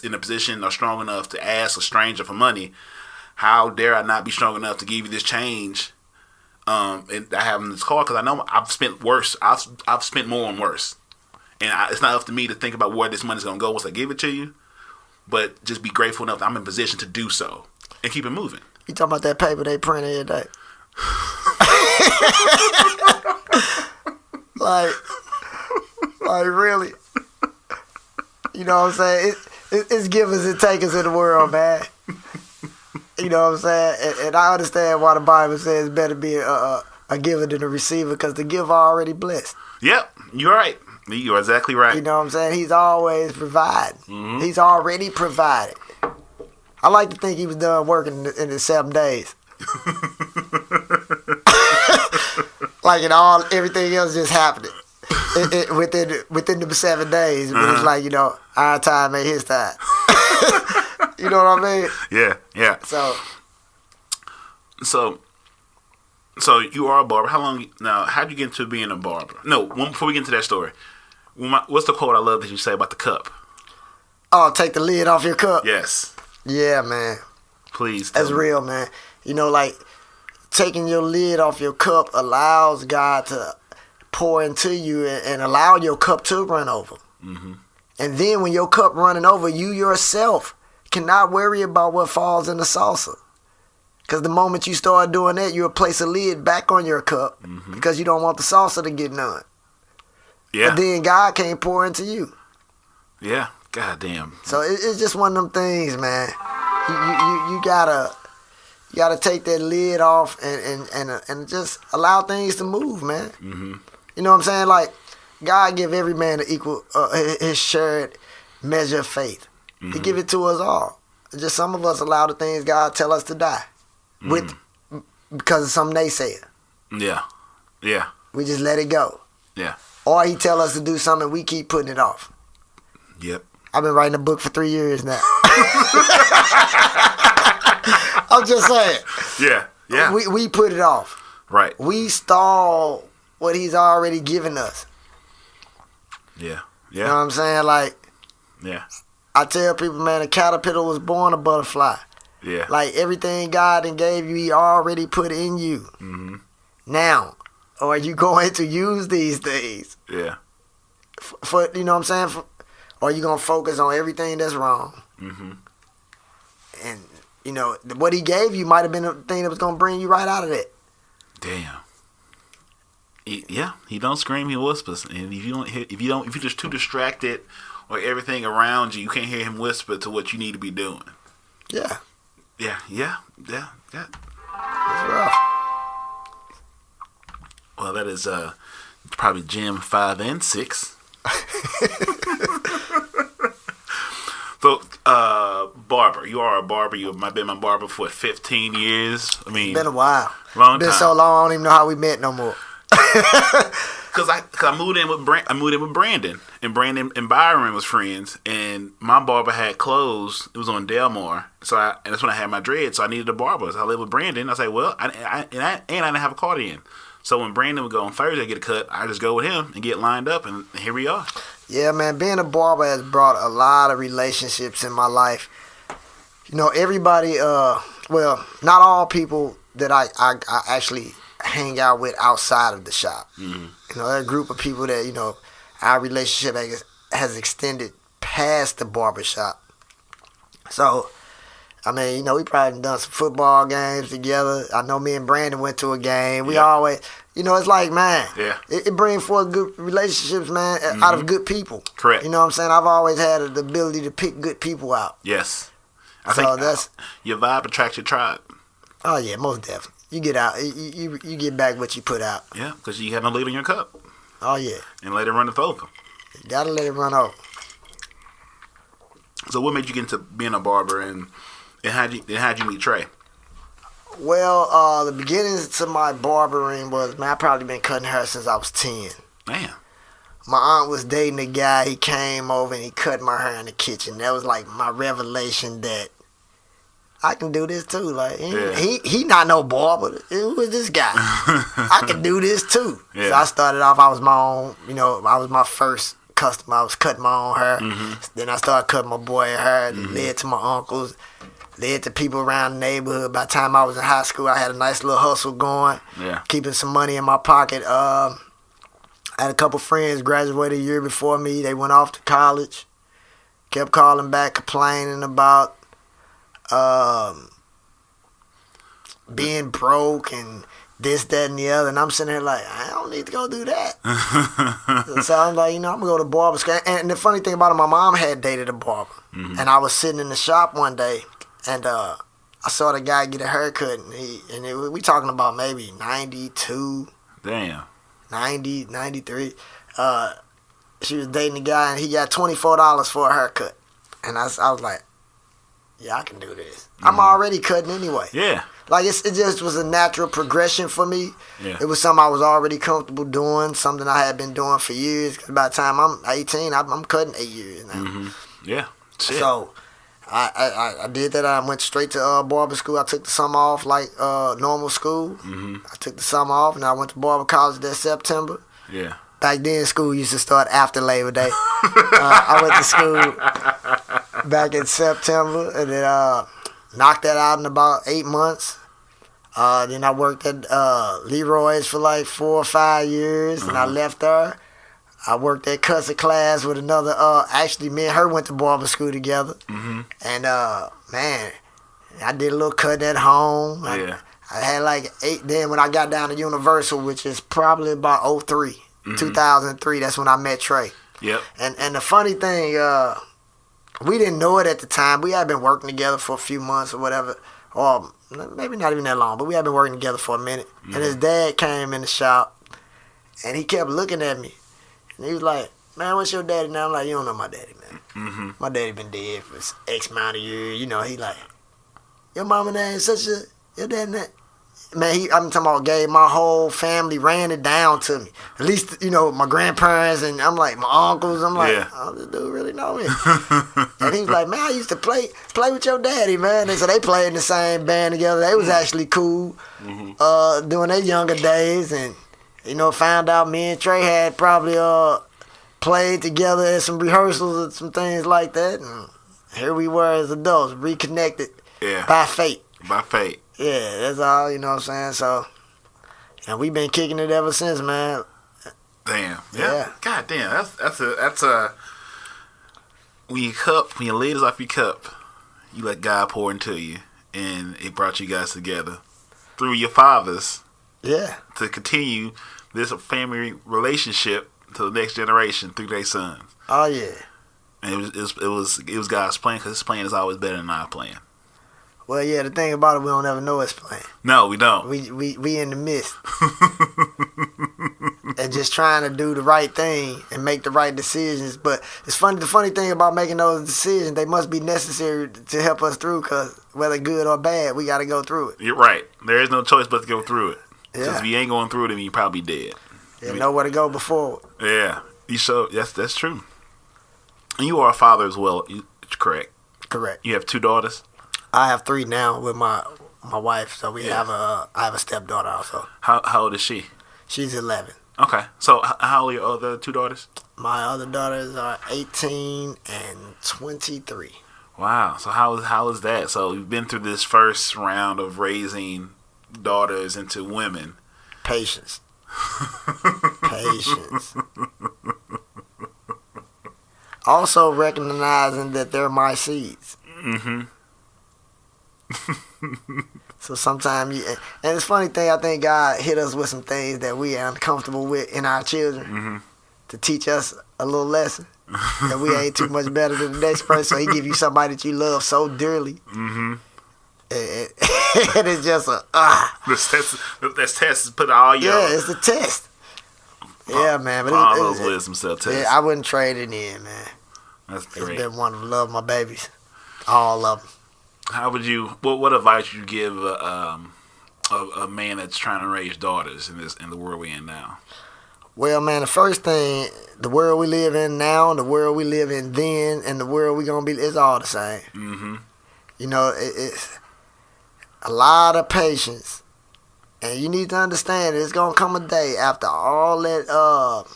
in a position or strong enough to ask a stranger for money, how dare I not be strong enough to give you this change? And I have in this car because I know I've spent worse. I've spent more on worse. And it's not up to me to think about where this money's going to go once I give it to you. But just be grateful enough that I'm in position to do so. And keep it moving. You talking about that paper they print every day? like really? You know what I'm saying? It's givers and takers in the world, man. You know what I'm saying? And I understand why the Bible says it's better be a giver than a receiver because the giver already blessed. Yep, you're right. You're exactly right. You know what I'm saying? He's always providing. Mm-hmm. He's already provided. I like to think he was done working in the 7 days. Like everything else just happening within the 7 days. But it's like, our time ain't his time. You know what I mean? Yeah. So you are a barber. How long now? How'd you get into being a barber? No, before we get into that story, what's the quote I love that you say about the cup? Oh, take the lid off your cup. Yes. Yeah, man. Please. That's real, man. Like taking your lid off your cup allows God to pour into you and allow your cup to run over. Mm-hmm. And then when your cup running over, you yourself cannot worry about what falls in the saucer. Because the moment you start doing that, you'll place a lid back on your cup because you don't want the saucer to get none. Yeah. But then God can't pour into you. Yeah. God damn. So it's just one of them things, man. You gotta take that lid off and just allow things to move, man. Mm-hmm. You know what I'm saying? Like God give every man the equal his shared measure of faith. Mm-hmm. He give it to us all. Just some of us allow the things God tell us to die. Because of some naysayer. Yeah. We just let it go. Yeah. Or he tell us to do something, we keep putting it off. Yep. I've been writing a book for 3 years now. I'm just saying. Yeah. We put it off. Right. We stall what he's already given us. Yeah. You know what I'm saying? Like, yeah. I tell people, man, a caterpillar was born a butterfly. Yeah. Like everything God and gave you, He already put in you. Mm-hmm. Now, are you going to use these things? Yeah. For you know what I'm saying? Or are you going to focus on everything that's wrong? Mm-hmm. And what He gave you might have been the thing that was going to bring you right out of that. Damn. He don't scream, He whispers. And if you're just too distracted or everything around you, you can't hear Him whisper to what you need to be doing. Yeah. Yeah. That's rough. Well, that is probably Gym 5 and 6. So, barber. You are a barber. You have been my barber for 15 years. I mean, it's been a while. Long been time. So long, I don't even know how we met no more. Cause I moved in with Brandon, and Brandon and Byron was friends, and my barber had closed. It was on Delmar, and that's when I had my dreads. So I needed a barber. So I lived with Brandon. I said, well, I didn't have a cardigan. So when Brandon would go on Thursday get a cut, I just go with him and get lined up, and here we are. Yeah, man, being a barber has brought a lot of relationships in my life. everybody. Well, not all people that I actually hang out with outside of the shop. Mm-hmm. There are a group of people that our relationship has extended past the barbershop. So, I mean, we probably done some football games together. I know me and Brandon went to a game. We always, it's like, man, it brings forth good relationships, man, out of good people. Correct. You know what I'm saying? I've always had the ability to pick good people out. Yes. I think that's your vibe attracts your tribe. Oh, yeah, most definitely. You get out, you get back what you put out. Yeah, because you have no lid in your cup. Oh, yeah. And let it run over. You got to let it run over. So what made you get into being a barber, and how'd you meet Trey? Well, the beginnings to my barbering was, man, I probably been cutting hair since I was 10. Man. My aunt was dating a guy. He came over and he cut my hair in the kitchen. That was like my revelation that I can do this too. Like he not no barber. It was this guy. I can do this too. Yeah. So I started off. I was my own. I was my first customer. I was cutting my own hair. Mm-hmm. Then I started cutting my boy hair. Mm-hmm. Led to my uncles. Led to people around the neighborhood. By the time I was in high school, I had a nice little hustle going. Yeah. Keeping some money in my pocket. I had a couple friends graduated a year before me. They went off to college. Kept calling back, complaining about being broke and this, that, and the other. And I'm sitting there like, I don't need to go do that. So I'm like, I'm going to go to barber school. And the funny thing about it, my mom had dated a barber. Mm-hmm. And I was sitting in the shop one day, and I saw the guy get a haircut. And we talking about maybe 92. Damn. 90, 93. She was dating a guy, and he got $24 for a haircut. And I was like, yeah, I can do this. Mm-hmm. I'm already cutting anyway. Yeah. Like, it just was a natural progression for me. Yeah. It was something I was already comfortable doing, something I had been doing for years. Cause by the time I'm 18, I'm cutting 8 years now. Mm-hmm. Yeah. Shit. So, I did that. I went straight to barber school. I took the summer off like normal school. Mm-hmm. I took the summer off, and I went to barber college that September. Yeah. Back then, school used to start after Labor Day. I went to school back in September, and then knocked that out in about 8 months. Then I worked at Leroy's for like 4 or 5 years, and I left there. I worked at Cussing Class with another. Actually, me and her went to barber school together. Mm-hmm. And man, I did a little cutting at home. Yeah. I had like 8. Then when I got down to Universal, which is probably about 03, 2003, that's when I met Trey. Yep. And the funny thing, we didn't know it at the time. We had been working together for a few months or whatever, or maybe not even that long, but we had been working together for a minute. Mm-hmm. And his dad came in the shop, and he kept looking at me. And he was like, man, what's your daddy now? I'm like, you don't know my daddy, man. Mm-hmm. My daddy been dead for X amount of years. He like, your mama name such a, your dad name. Man, I'm talking about gave my whole family, ran it down to me. At least, my grandparents, and I'm like, my uncles. I'm like, oh, this dude really know me. And he was like, man, I used to play with your daddy, man. And so they played in the same band together. They was actually cool during their younger days. And, found out me and Trey had probably played together at some rehearsals and some things like that. And here we were as adults, reconnected by fate. By fate. Yeah, that's all, you know what I'm saying? So, and we've been kicking it ever since, man. Damn. Yeah. God damn. That's a when your lid is off your cup, you let God pour into you, and it brought you guys together through your fathers. Yeah. To continue this family relationship to the next generation through their sons. Oh yeah. And it was God's plan, because His plan is always better than our plan. Well, yeah, the thing about it, we don't ever know His plan. No, we don't. We in the midst. And just trying to do the right thing and make the right decisions. But it's funny. The funny thing about making those decisions, they must be necessary to help us through, because whether good or bad, we got to go through it. You're right. There is no choice but to go through it. Because Yeah. if you ain't going through it, then you're probably dead. You know where to go before. Yeah. That's true. And you are a father as well. Correct. Correct. You have 2 daughters? I have 3 now with my wife, so I have a stepdaughter also. How old is she? She's 11. Okay. So how old are your other 2 daughters? My other daughters are 18 and 23. Wow. So how is that? So you've been through this first round of raising daughters into women. Patience. Patience. Also recognizing that they're my seeds. Mm-hmm. So sometimes and it's funny thing, I think God hit us with some things that we are uncomfortable with in our children to teach us a little lesson that we ain't too much better than the next person. So he give you somebody that you love so dearly. Mm-hmm. And it's just This test is put all your... Yeah, it's the test. Yeah, man. But all those wisdom cell tests. Yeah, I wouldn't trade it in, man. That's great. It's been one of love my babies. All of them. How would you... What advice would you give a man that's trying to raise daughters in the world we're in now? Well, man, the first thing, the world we live in now, the world we live in then, and the world we gonna be, it's all the same. Mm-hmm. You know, it's a lot of patience. And you need to understand it's gonna come a day after all that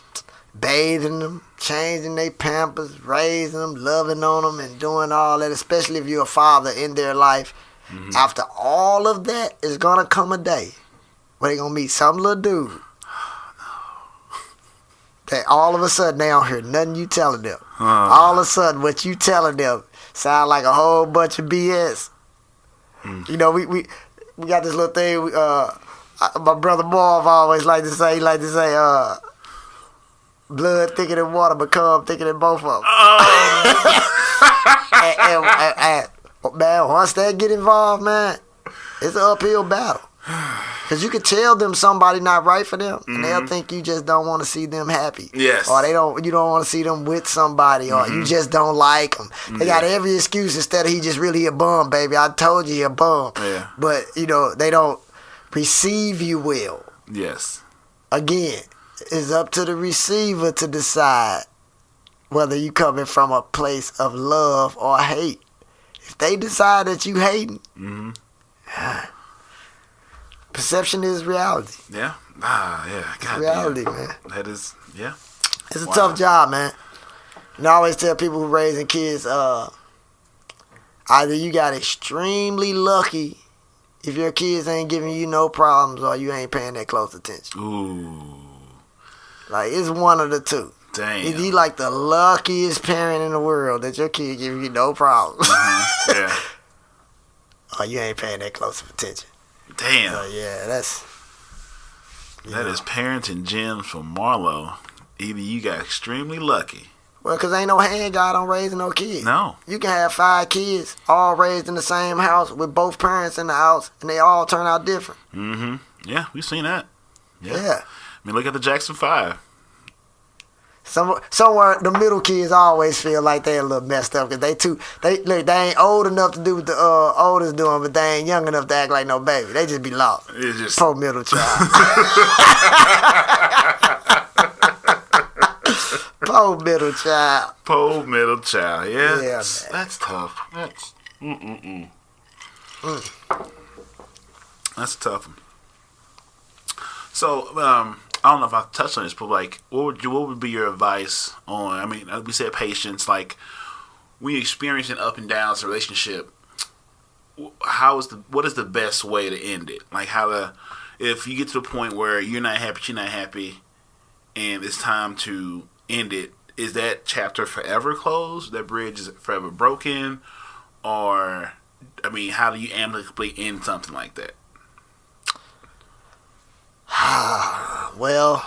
bathing them, changing their pampers, raising them, loving on them, and doing all that, especially if you're a father in their life. Mm-hmm. After all of that, it's gonna come a day where they're gonna meet some little dude that all of a sudden they don't hear nothing you telling them. All of a sudden what you telling them sound like a whole bunch of BS. You know, we got this little thing. My brother Marv always like to say, blood thicker than water, but cum thicker than both of them. And man, once they get involved, man, it's an uphill battle. Because you could tell them somebody not right for them, and they'll think you just don't want to see them happy. Yes. Or you don't want to see them with somebody, or you just don't like them. They got every excuse instead of he just really a bum, baby. I told you he a bum. Yeah. But, you know, they don't receive you well. Yes. Again, it's up to the receiver to decide whether you coming from a place of love or hate. If they decide that you hating, perception is reality. Yeah. Yeah. God reality, damn. man. That is, yeah. It's a tough job, man. And I always tell people who raising kids, either you got extremely lucky if your kids ain't giving you no problems, or you ain't paying that close attention. Ooh. Like, it's one of the two. Damn. Either you like the luckiest parent in the world that your kid giving you no problems. Yeah. Or you ain't paying that close of attention. Damn. So, yeah, that's... That is parenting gems from Marlo. Either you got extremely lucky. Well, because ain't no hand God on raising no kids. No. You can have 5 kids all raised in the same house with both parents in the house, and they all turn out different. Mm-hmm. Yeah, we've seen that. Yeah. I mean, look at the Jackson 5. Somewhere the middle kids always feel like they a little messed up because they ain't old enough to do what the oldest doing, but they ain't young enough to act like no baby. They just be lost. It's just Poor middle child. Poor middle child. Poor middle child. Yeah, Yeah, that's tough. That's That's a tough one. So, I don't know if I touched on this, but like, what would be your advice on? I mean, we said patience. Like, when you experience an up and downs in a relationship, what is the best way to end it? Like, if you get to a point where you're not happy, and it's time to end it, is that chapter forever closed? That bridge is forever broken? Or, I mean, how do you amicably end something like that? Well,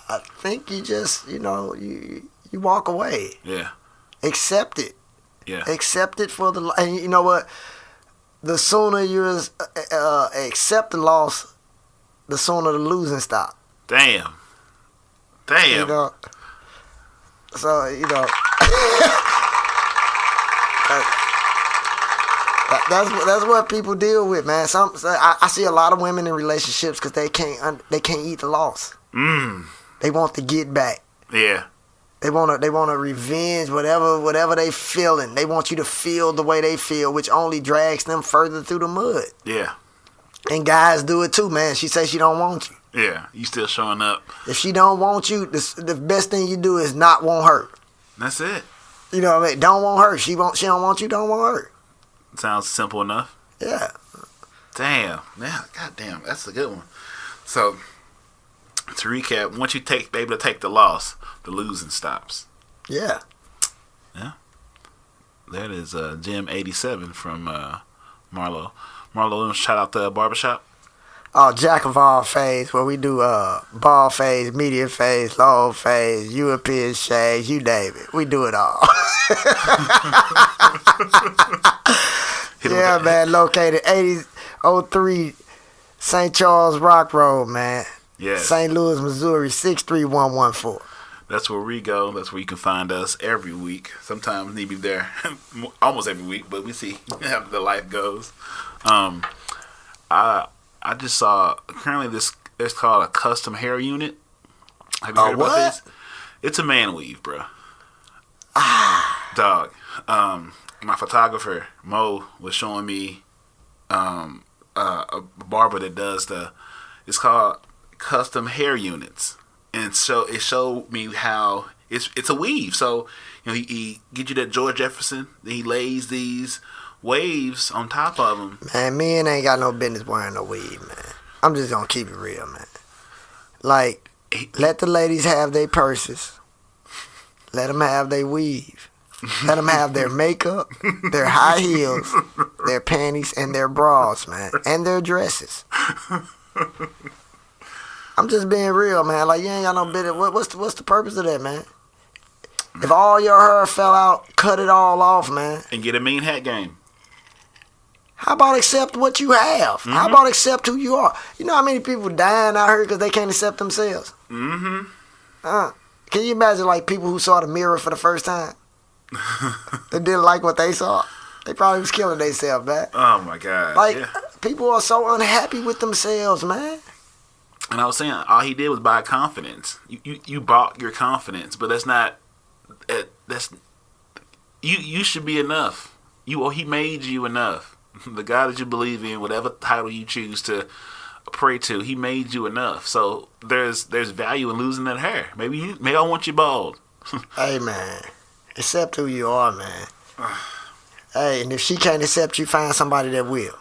I think you just, you walk away. Yeah. Accept it. Yeah. Accept it and you know what? The sooner you accept the loss, the sooner the losing stop. Damn. You know. So, that's what people deal with, man. I see a lot of women in relationships because they can't eat the loss. They want to get back. Yeah. They want to revenge whatever they feeling. They want you to feel the way they feel, which only drags them further through the mud. Yeah. And guys do it too, man. She says she don't want you. Yeah. You still showing up. If she don't want you, the best thing you do is not want her. That's it. You know what I mean? Don't want her. She don't want you. Don't want her. Sounds simple enough. Yeah. Damn. Yeah. Goddamn. That's a good one. So, to recap, once you be able to take the loss, the losing stops. Yeah. Yeah. That is Jim 87 from Marlo. Marlo, shout out the barbershop. Oh, jack of all phase, where we do ball phase, medium phase, long phase, European shades, you name it. We do it all. Yeah, man, located 8003 St. Charles Rock Road, man. Yeah. St. Louis, Missouri, 63114. That's where we go. That's where you can find us every week. Sometimes we be there almost every week, but we see how the life goes. I just saw currently it's called a custom hair unit. Have you heard about this? It's a man weave, bro. Dog. My photographer Mo was showing me a barber that does it's called custom hair units, and so it showed me how it's a weave. So he get you that George Jefferson, then he lays these waves on top of them. Man, men ain't got no business wearing no weave, man. I'm just gonna keep it real, man. Like, let the ladies have their purses. Let them have their weave. Let them have their makeup, their high heels, their panties, and their bras, man, and their dresses. I'm just being real, man. Like, you ain't got no business. What's the purpose of that, man? If all your hair fell out, cut it all off, man. And get a mean hat game. How about accept what you have? Mm-hmm. How about accept who you are? You know how many people dying out here because they can't accept themselves? Mm-hmm. Can you imagine, like, people who saw the mirror for the first time? They didn't like what they saw. They probably was killing themselves, man. Oh, my God. Like, yeah. People are so unhappy with themselves, man. And I was saying, all he did was buy confidence. You bought your confidence, but that's not... You should be enough. He made you enough. The God that you believe in, whatever title you choose to pray to, he made you enough. So there's value in losing that hair. Maybe I want you bald. Hey, man, accept who you are, man. Hey, and if she can't accept you, find somebody that will.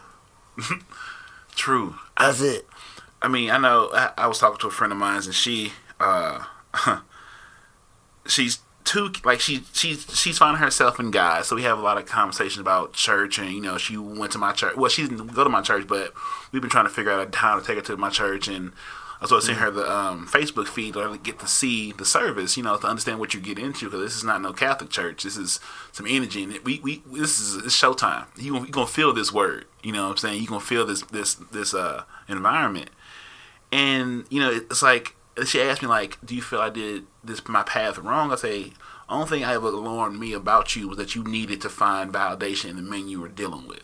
True. That's it. I mean, I know. I was talking to a friend of mine, and she's she's finding herself in guys. So we have a lot of conversations about church, and she went to my church. Well, she didn't go to my church, but we've been trying to figure out how to take her to my church. And I was sending her the Facebook feed to get to see the service, to understand what you get into, because this is not no Catholic church. This is some energy, and it's showtime. You gonna feel this word. You know what I'm saying? You gonna feel this environment, and it's like. She asked me, like, do you feel I did my path wrong? I say, only thing I ever learned me about you was that you needed to find validation in the men you were dealing with,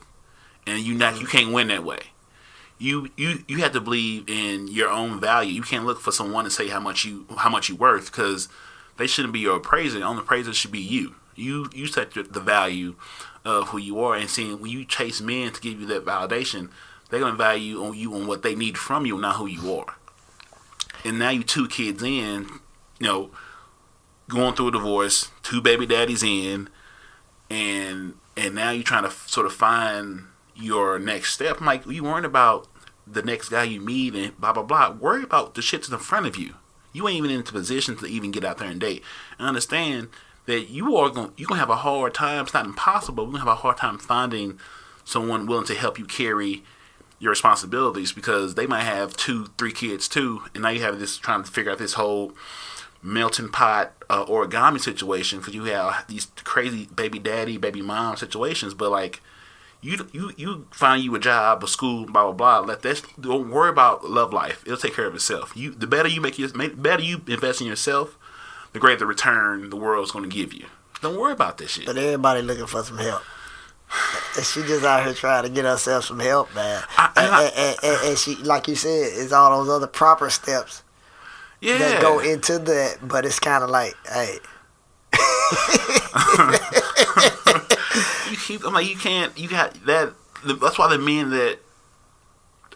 and you can't win that way. You have to believe in your own value. You can't look for someone to say how much you worth, because they shouldn't be your appraiser. The only appraiser should be you. You set the value of who you are, and seeing when you chase men to give you that validation, they're gonna value you on what they need from you, not who you are. And now you 2 kids in, going through a divorce, 2 baby daddies in, and now you're trying to sort of find your next step. I'm like, you worrying about the next guy you meet and blah, blah, blah. Worry about the shit that's in front of you. You ain't even in the position to even get out there and date. And understand that you're going to have a hard time. It's not impossible. You're going to have a hard time finding someone willing to help you carry your responsibilities, because they might have 2-3 kids too, and now you have this trying to figure out this whole melting pot origami situation, because you have these crazy baby daddy, baby mom situations. But like, you find you a job, a school, blah blah blah. Don't worry about love life. It'll take care of itself. The better you better you invest in yourself, the greater the return the world's going to give you. Don't worry about this shit. But everybody looking for some help. And she just out here trying to get herself some help, man. And she, like you said, it's all those other proper steps that go into that. But it's kind of like, hey. I'm like, you got that. That's why the men that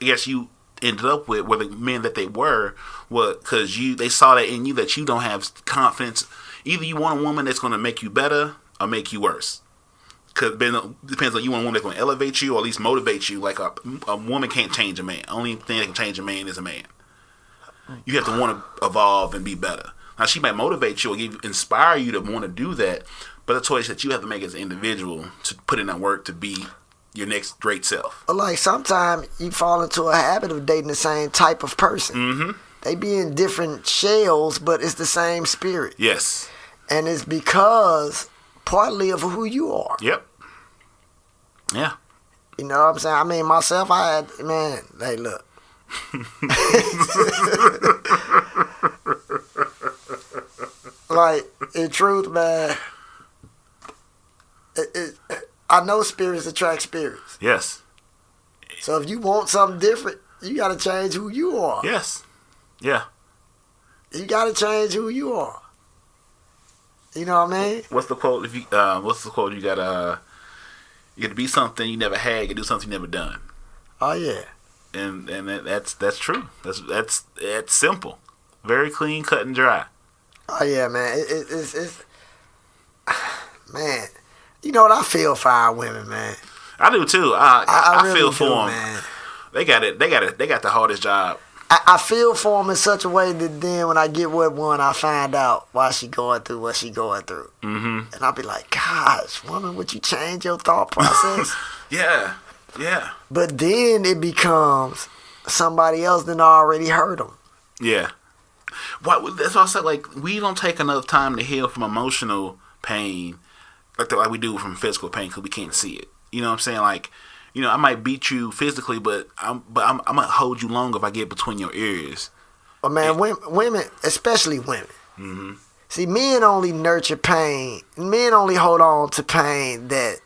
I guess you ended up with were the men that they were, because they saw that in you, that you don't have confidence. Either you want a woman that's going to make you better, or make you worse. Because it depends on you want a woman that's going to elevate you or at least motivate you. Like a woman can't change a man. Only thing that can change a man is a man. You have to want to evolve and be better. Now, she might motivate you or inspire you to want to do that, but a choice that you have to make as an individual to put in that work to be your next great self. Like, sometimes you fall into a habit of dating the same type of person. Mm-hmm. They be in different shells, but it's the same spirit. Yes. And it's because partly of who you are. Yep. Yeah. You know what I'm saying? I mean, myself, hey, look. Like, in truth, man, I know spirits attract spirits. Yes. So if you want something different, you got to change who you are. Yes. Yeah. You got to change who you are. You know what I mean? What's the quote? What's the quote? You gotta be something you never had. You gotta do something you never done. Oh yeah. And that's true. That's simple, very clean, cut and dry. Oh yeah, man. It's man. You know what? I feel for our women, man. I do too. I really feel for them. Man. They got it. They got the hardest job. I feel for them in such a way that then when I get with one, I find out why she going through what she going through. Mm-hmm. And I'll be like, gosh, woman, would you change your thought process? Yeah. Yeah. But then it becomes somebody else that already hurt them. Yeah. That's why I said, like, we don't take enough time to heal from emotional pain like we do from physical pain because we can't see it. You know what I'm saying? Like, you know, I might beat you physically, but I'm gonna hold you long if I get between your ears. Well, man, women, especially women. Mm-hmm. See, men only nurture pain. Men only hold on to pain that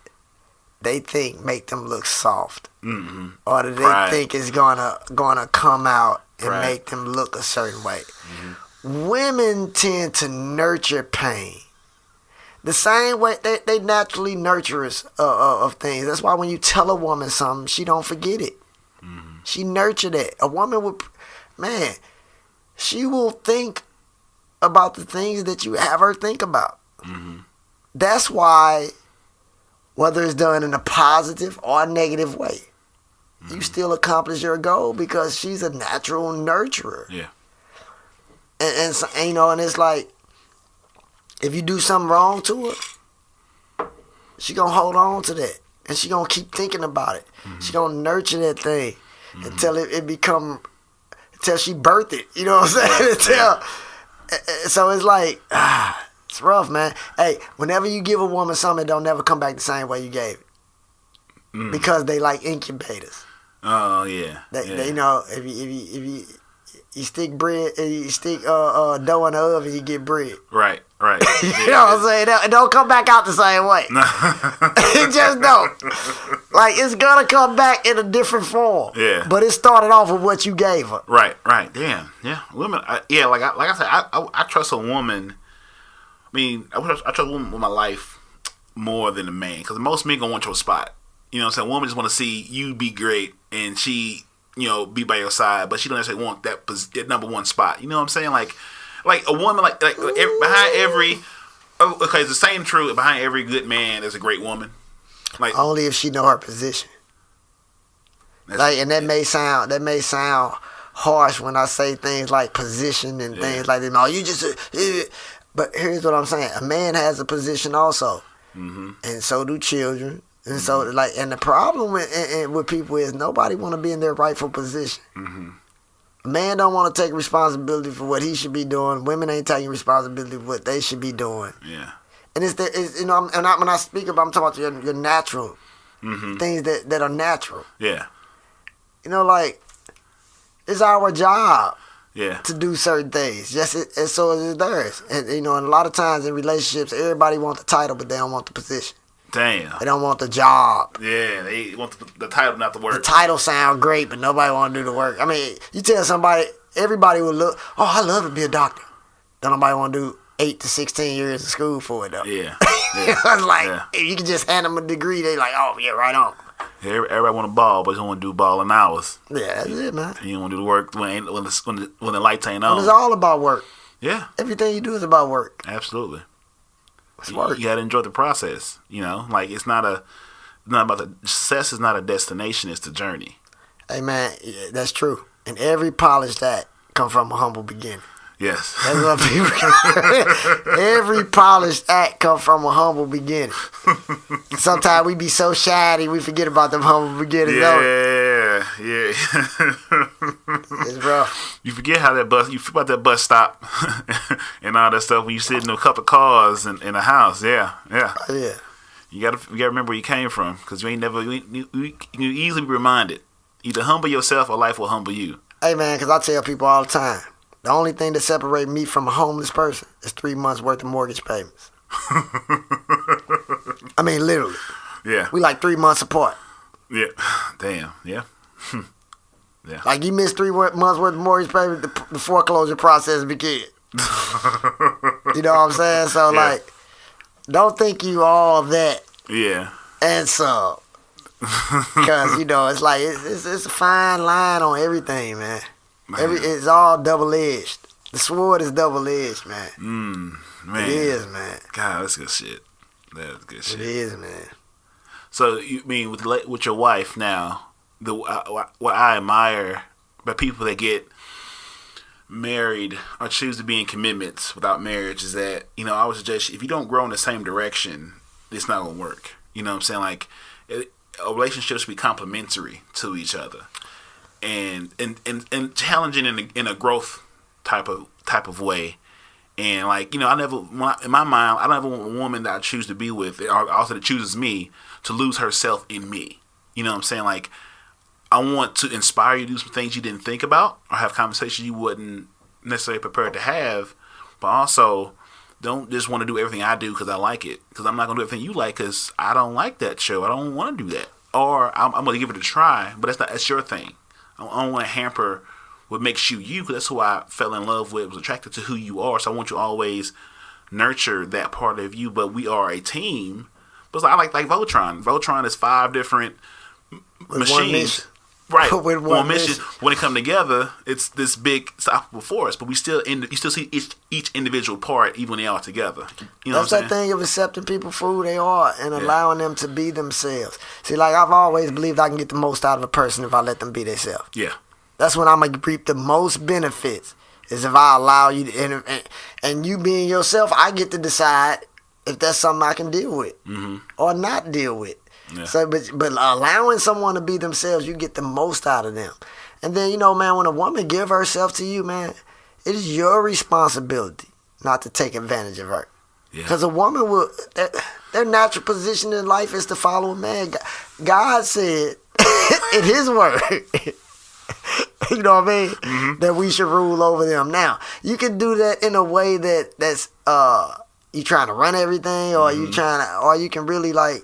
they think make them look soft, mm-hmm. or that they think is gonna come out and make them look a certain way. Mm-hmm. Women tend to nurture pain. The same way they naturally nurturers of things. That's why when you tell a woman something, she don't forget it. Mm-hmm. She nurtured it. A woman would, man, she will think about the things that you have her think about. Mm-hmm. That's why, whether it's done in a positive or a negative way, mm-hmm. you still accomplish your goal because she's a natural nurturer. Yeah. And you know, and it's like, if you do something wrong to her, she gonna hold on to that, and she gonna keep thinking about it. Mm-hmm. She gonna nurture that thing mm-hmm. until until she birthed it. You know what I'm saying? So it's like, it's rough, man. Hey, whenever you give a woman something, it don't never come back the same way you gave it, because they like incubators. Oh yeah. They you know, if you stick bread, you stick dough in the oven, you get bread. Right. You know what I'm saying? It don't come back out the same way. It just don't. Like, it's gonna come back in a different form. Yeah. But it started off with what you gave her. Right. Damn. Yeah. Women. Like I said, I trust a woman. I mean, I trust a woman with my life more than a man, because most men gonna want your spot. You know what I'm saying? A woman just want to see you be great, and she, you know, be by your side, but she don't necessarily want that number one spot. You know what I'm saying? Like a woman, like behind every, okay, it's the same true. Behind every good man, there's a great woman. Like, only if she know her position. Like, and that may sound harsh when I say things like position and things like that. No, you just. But here's what I'm saying: a man has a position also, mm-hmm. and so do children. And so, like, and the problem with people is nobody want to be in their rightful position. Mm-hmm. A man don't want to take responsibility for what he should be doing. Women ain't taking responsibility for what they should be doing. Yeah. And it's you know, when I speak about, I'm talking about your natural mm-hmm. things that are natural. Yeah. You know, like, it's our job. Yeah. To do certain things, and so is theirs. And you know, and a lot of times in relationships, everybody wants the title, but they don't want the position. Damn. They don't want the job. Yeah, they want the title, not the work. The title sound great, but nobody want to do the work. I mean, you tell somebody, everybody will look, oh, I love to be a doctor. Don't nobody want to do 8 to 16 years of school for it, though. Yeah. It's like, if you can just hand them a degree, they like, oh, yeah, right on. Everybody want to ball, but you don't want to do balling hours. Yeah, that's it, man. You don't want to do the work when the lights ain't on. It's all about work. Yeah. Everything you do is about work. Absolutely. It's work. You gotta enjoy the process. You know, like it's not about the success is not a destination. It's the journey. Hey man, yeah, that's true. And every polished act come from a humble beginning. Yes. That's what people can. Every polished act come from a humble beginning. Sometimes we be so shy we forget about them humble beginnings. Yeah. It's rough. You forget how that bus. You forget about that bus stop and all that stuff when you sit in a couple of cars in a house. Yeah. Yeah. You gotta remember where you came from, because you easily be reminded. Either humble yourself or life will humble you. Hey man, because I tell people all the time, the only thing that separates me from a homeless person is 3 months worth of mortgage payments. I mean, literally. Yeah. We like 3 months apart. Yeah. Damn. Yeah. Yeah. Like you miss 3 months worth of mortgage payment, the foreclosure process begins. You know what I'm saying? So like, don't think you all that. Yeah. And so, because it's like it's a fine line on everything, man. It's all double edged. The sword is double edged, man. Man. It is, man. God, that's good shit. That's good shit. It is, man. So you mean with your wife now? What I admire about people that get married or choose to be in commitments without marriage is that, I would suggest if you don't grow in the same direction, it's not gonna work. You know what I'm saying? Like, a relationship should be complementary to each other, and challenging in a growth type of way. And like, in my mind, I never want a woman that I choose to be with, or also that chooses me, to lose herself in me. You know what I'm saying? Like, I want to inspire you to do some things you didn't think about, or have conversations you wasn't necessarily prepared to have, but also don't just want to do everything I do because I like it. Because I'm not going to do everything you like because I don't like that show. I don't want to do that. Or I'm going to give it a try, but that's your thing. I don't want to hamper what makes you you, because that's who I fell in love with, was attracted to who you are. So I want you to always nurture that part of you, but we are a team. But I like Voltron. Voltron is 5 different machines. Right. With one mission. When it come together, it's this big unstoppable force. But you still see each individual part, even when they are together. You know That's what I'm that saying? thing of accepting people for who they are and allowing them to be themselves. See, like I've always believed I can get the most out of a person if I let them be themselves. Yeah. That's when I'm gonna reap the most benefits. Is if I allow you to, and you being yourself, I get to decide if that's something I can deal with or not deal with. Yeah. So, but allowing someone to be themselves, you get the most out of them. And then, man, when a woman give herself to you, man, it is your responsibility not to take advantage of her. Because a woman will, their natural position in life is to follow a man. God said in His word, you know what I mean, that we should rule over them. Now, you can do that in a way that's you trying to run everything, or you can really like.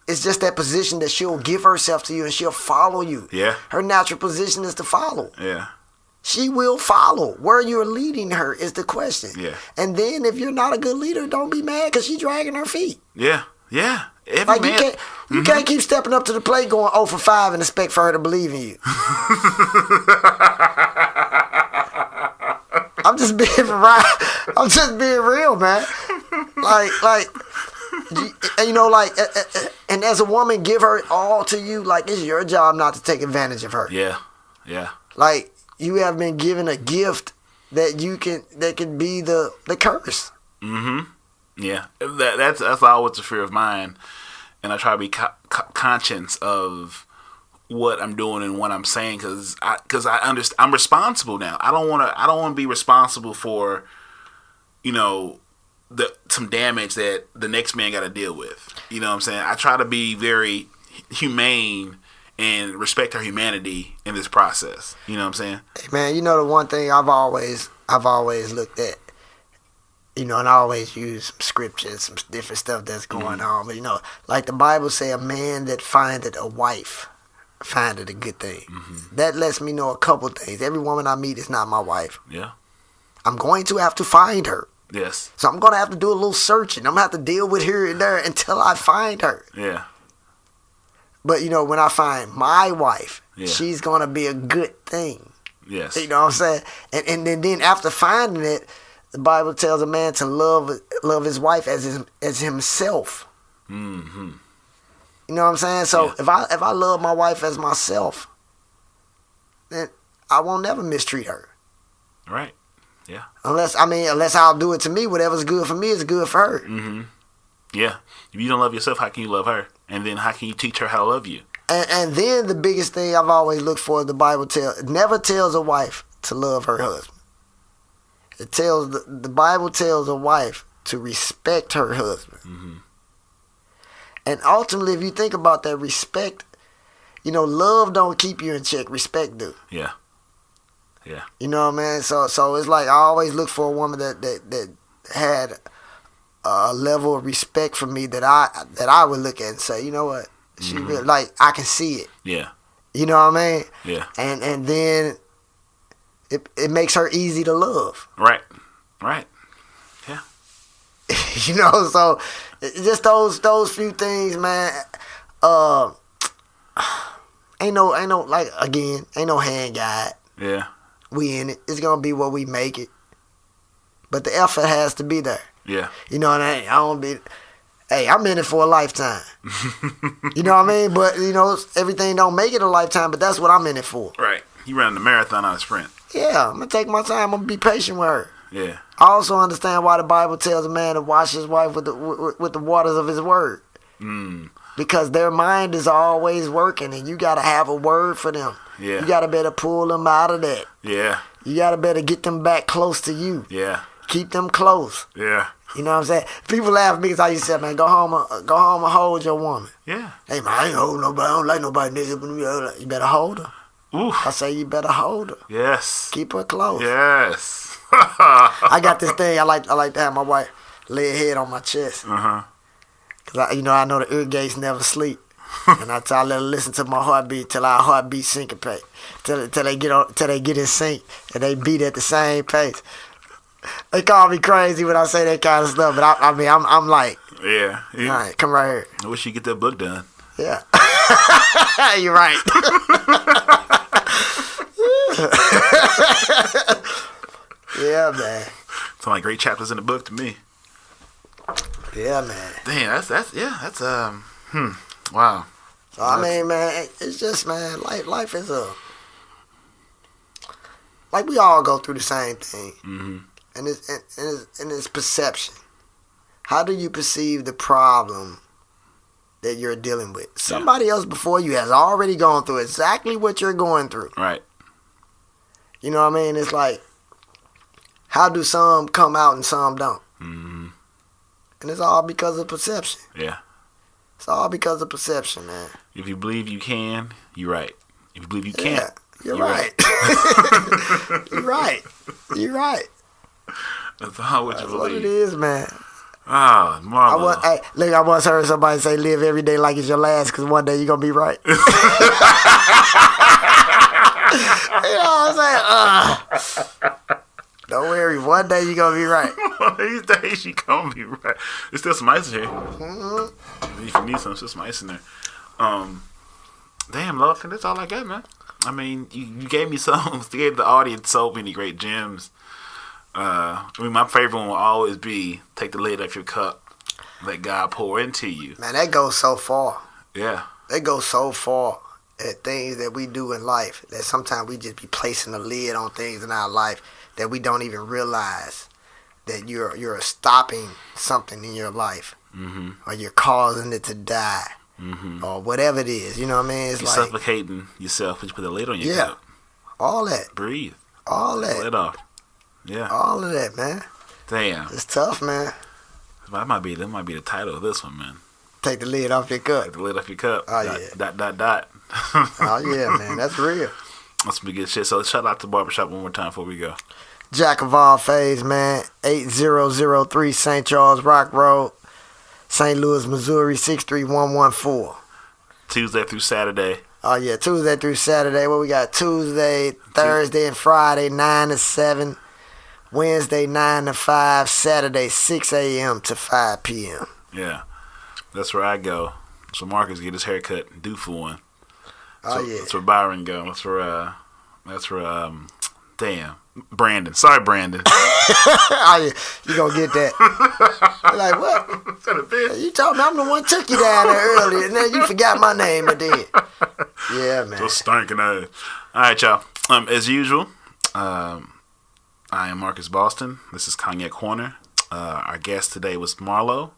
It's just that position that she'll give herself to you and she'll follow you. Yeah. Her natural position is to follow. Yeah. She will follow. Where you're leading her is the question. Yeah. And then if you're not a good leader, don't be mad because she's dragging her feet. Yeah. Yeah. Like you can't keep stepping up to the plate going 0 for 5 and expect for her to believe in you. I'm just being real, man. Like. And as a woman, give her all to you. Like, it's your job not to take advantage of her. Yeah, yeah. Like, you have been given a gift that can be the curse. Yeah, that's always a fear of mine, and I try to be conscious of what I'm doing and what I'm saying, because I understand I'm responsible now. I don't want to be responsible for, some damage that the next man got to deal with. You know what I'm saying? I try to be very humane and respect her humanity in this process. You know what I'm saying? Hey man, the one thing I've always looked at, and I always use some scriptures, some different stuff that's going on. But like the Bible say, a man that findeth a wife findeth a good thing. That lets me know a couple things. Every woman I meet is not my wife. Yeah. I'm going to have to find her. Yes. So I'm going to have to do a little searching. I'm going to have to deal with her and there until I find her. Yeah. But, when I find my wife, she's going to be a good thing. Yes. You know what I'm saying? And then after finding it, the Bible tells a man to love his wife as himself. Mm-hmm. You know what I'm saying? So if I love my wife as myself, then I won't never mistreat her. Right. Yeah. Unless I'll do it to me. Whatever's good for me is good for her. Mm-hmm. Yeah. If you don't love yourself, how can you love her? And then how can you teach her how to love you? And then the biggest thing I've always looked for, the Bible never tells a wife to love her husband. It tells the Bible tells a wife to respect her husband. Mm-hmm. And ultimately, if you think about that, respect, love don't keep you in check. Respect do. Yeah. Yeah. You know what I mean? So it's like I always look for a woman that had a level of respect for me that I would look at and say, you know what, she really, like, I can see it. Yeah. You know what I mean? Yeah. And then it makes her easy to love. Right. Right. Yeah. So just those few things, man. Ain't no hand guide. Yeah. We in it. It's gonna be what we make it. But the effort has to be there. Yeah. You know what I mean? I'm in it for a lifetime. You know what I mean? But everything don't make it a lifetime, but that's what I'm in it for. Right. You running the marathon, not a sprint. Yeah, I'm gonna take my time. I'm gonna be patient with her. Yeah. I also understand why the Bible tells a man to wash his wife with the waters of his word. Mm. Because their mind is always working, and you gotta have a word for them. Yeah. You gotta better pull them out of that. Yeah. You gotta better get them back close to you. Yeah. Keep them close. Yeah. You know what I'm saying? People laugh at me because I used to say, man, go home and hold your woman. Yeah. Hey, man, I ain't holding nobody. I don't like nobody nigga. You better hold her. Oof. I say you better hold her. Yes. Keep her close. Yes. I got this thing. I like to have my wife lay her head on my chest. Uh-huh. Because I know the ear gates never sleep. And I let her listen to my heartbeat till our heartbeat syncopate. Till they get in sync and they beat at the same pace. They call me crazy when I say that kind of stuff, but I'm like, yeah. all right, come right here. I wish you get that book done. Yeah. You're right. Yeah, man. Sound like great chapters in the book to me. Yeah, man. Damn, wow. So I mean, man, it's just, man, life is like we all go through the same thing. Mm-hmm. And it's perception. How do you perceive the problem that you're dealing with? Somebody else before you has already gone through exactly what you're going through. Right. You know what I mean? It's like, how do some come out and some don't? Mm-hmm. And it's all because of perception. Yeah. It's all because of perception, man. If you believe you can, you're right. If you believe you can't, Yeah, you're right. You're right. You're right. That's all what you That's believe. what it is, man. Ah, marvelous. I once heard somebody say, live every day like it's your last, because one day you're going to be right. You know what I'm saying? Don't worry, one day you're going to be right. These days you gonna be right. There's still some ice in here. Mm-hmm. If you need some, there's still some ice in there. Damn, Lord, that's all I got, man. I mean, you gave me some. You gave the audience so many great gems. My favorite one will always be take the lid off your cup, let God pour into you. Man, that goes so far. Yeah. That goes so far at things that we do in life that sometimes we just be placing a lid on things in our life that we don't even realize that you're stopping something in your life, mm-hmm. or you're causing it to die, mm-hmm. or whatever it is. You know what I mean? It's you're like suffocating yourself when you put the lid on your cup. All that. Breathe. All that. Let off. Yeah. All of that, man. Damn. It's tough, man. That might be the title of this one, man. Take the lid off your cup. Take the lid off your cup. Oh, yeah. Dot. Oh, yeah, man. That's real. That's some good shit. So shout out to Barbershop one more time before we go. Jack of all phase, man. 8003 St. Charles Rock Road, St. Louis, Missouri, 63114. Tuesday through Saturday. Oh, yeah. Tuesday through Saturday. What we got? Tuesday, Thursday, and Friday, 9 to 7. Wednesday, 9 to 5. Saturday, 6 a.m. to 5 p.m. Yeah. That's where I go. So Marcus get his haircut and do for one. Oh, yeah. That's where Byron go. That's where Damn. Brandon. Sorry, Brandon. You gonna get that. Like, what? You told me I'm the one who took you down there earlier, and then you forgot my name again. Yeah, man. So stinking ass. All right, y'all. As usual, I am Marcus Boston. This is Cognac Corner. Our guest today was Marlo.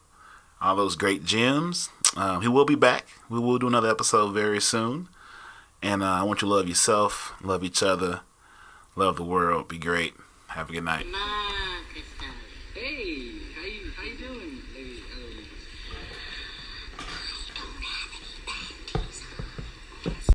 All those great gems. He will be back. We will do another episode very soon. And I want you to love yourself, love each other, love the world. Be great. Have a good night. Hey, how you doing? Hey,